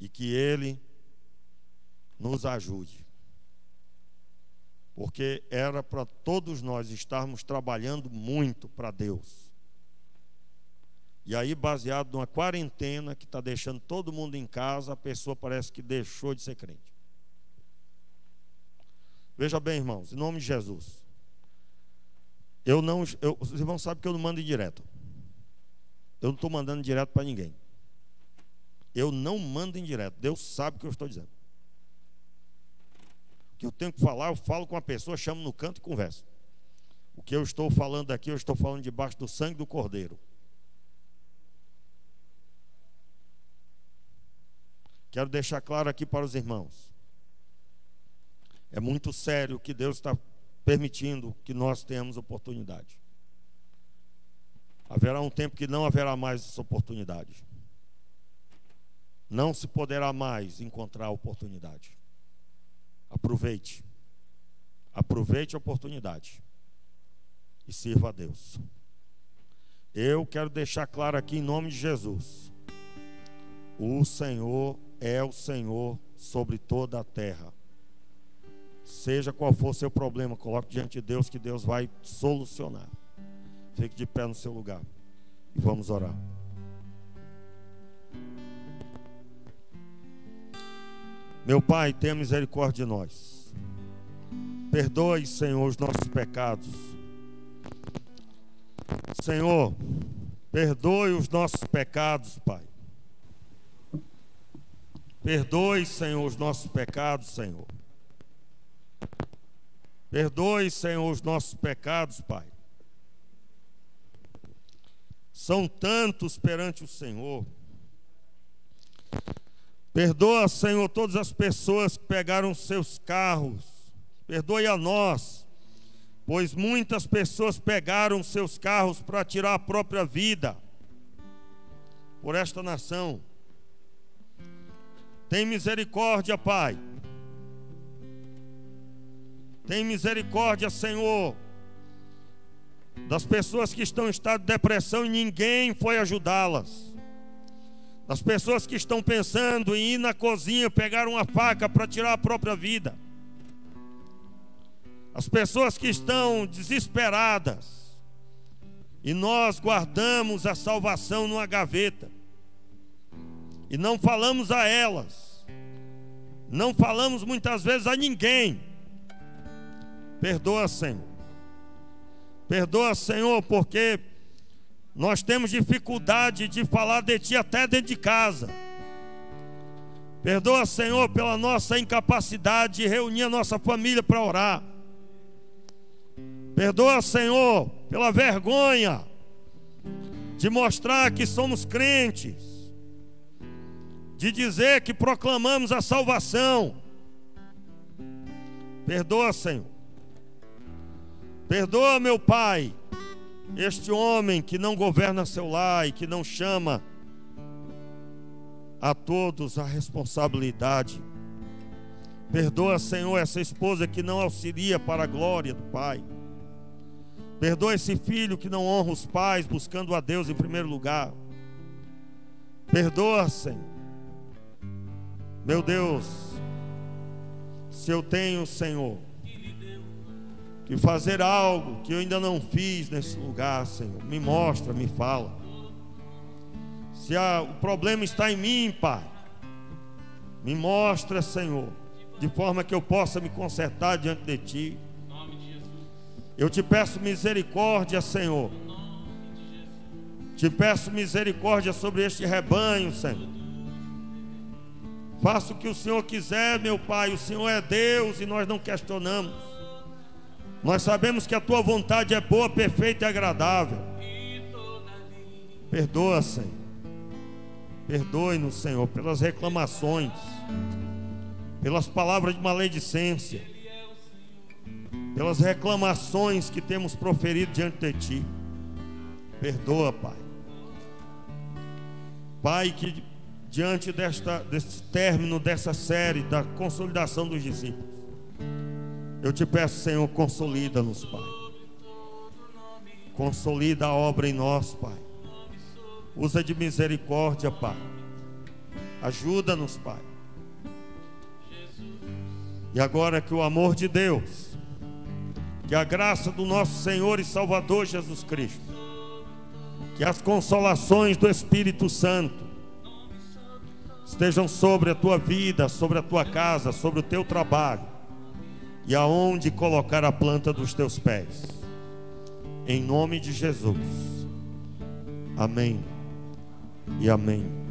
e que Ele nos ajude, porque era para todos nós estarmos trabalhando muito para Deus. E aí, baseado numa quarentena que está deixando todo mundo em casa, a pessoa parece que deixou de ser crente. Veja bem, irmãos, em nome de Jesus, os irmãos sabem que eu não mando indireto. Eu não estou mandando direto para ninguém. Eu não mando indireto. Deus sabe o que eu estou dizendo. O que eu tenho que falar, eu falo com a pessoa, chamo no canto e converso. O que eu estou falando aqui, eu estou falando debaixo do sangue do Cordeiro. Quero deixar claro aqui para os irmãos. É muito sério que Deus está permitindo que nós tenhamos oportunidade. Haverá um tempo que não haverá mais essa oportunidade. Não se poderá mais encontrar a oportunidade. Aproveite. Aproveite a oportunidade. E sirva a Deus. Eu quero deixar claro aqui em nome de Jesus. O Senhor é o Senhor sobre toda a terra. Seja qual for o seu problema, coloque diante de Deus que Deus vai solucionar. Fique de pé no seu lugar e vamos orar. Meu Pai, tenha misericórdia de nós. Perdoe, Senhor, os nossos pecados. Senhor, perdoe os nossos pecados, Pai. Perdoe, Senhor, os nossos pecados, Senhor. Perdoe, Senhor, os nossos pecados, Pai. São tantos perante o Senhor. Perdoa, Senhor, todas as pessoas que pegaram seus carros. Perdoe a nós, pois muitas pessoas pegaram seus carros para tirar a própria vida por esta nação. Tem misericórdia, Pai. Tem misericórdia, Senhor, das pessoas que estão em estado de depressão e ninguém foi ajudá-las. Das pessoas que estão pensando em ir na cozinha, pegar uma faca para tirar a própria vida. As pessoas que estão desesperadas e nós guardamos a salvação numa gaveta e não falamos a elas, não falamos muitas vezes a ninguém. Perdoa, Senhor. Perdoa, Senhor, porque nós temos dificuldade de falar de Ti até dentro de casa. Perdoa, Senhor, pela nossa incapacidade de reunir a nossa família para orar. Perdoa, Senhor, pela vergonha de mostrar que somos crentes, de dizer que proclamamos a salvação. Perdoa, Senhor. Perdoa, meu Pai, este homem que não governa seu lar e que não chama a todos a responsabilidade. Perdoa, Senhor, essa esposa que não auxilia para a glória do Pai. Perdoa esse filho que não honra os pais, buscando a Deus em primeiro lugar. Perdoa, Senhor. Meu Deus, se eu tenho, Senhor, que fazer algo que eu ainda não fiz nesse lugar, Senhor, me mostra, me fala. Se o problema está em mim, Pai, me mostra, Senhor, de forma que eu possa me consertar diante de Ti. Eu te peço misericórdia, Senhor. Te peço misericórdia sobre este rebanho, Senhor. Faça o que o Senhor quiser, meu Pai. O Senhor é Deus e nós não questionamos. Nós sabemos que a Tua vontade é boa, perfeita e agradável. Perdoa, Senhor. Perdoe-nos, Senhor, pelas reclamações, pelas palavras de maledicência, pelas reclamações que temos proferido diante de Ti. Perdoa, Pai. Pai, que diante desse término dessa série da consolidação dos discípulos, eu te peço, Senhor, consolida-nos, Pai. Consolida a obra em nós, Pai. Usa de misericórdia, Pai. Ajuda-nos, Pai. E agora que o amor de Deus, que a graça do nosso Senhor e Salvador Jesus Cristo, que as consolações do Espírito Santo estejam sobre a tua vida, sobre a tua casa, sobre o teu trabalho e aonde colocar a planta dos teus pés. Em nome de Jesus. Amém e amém.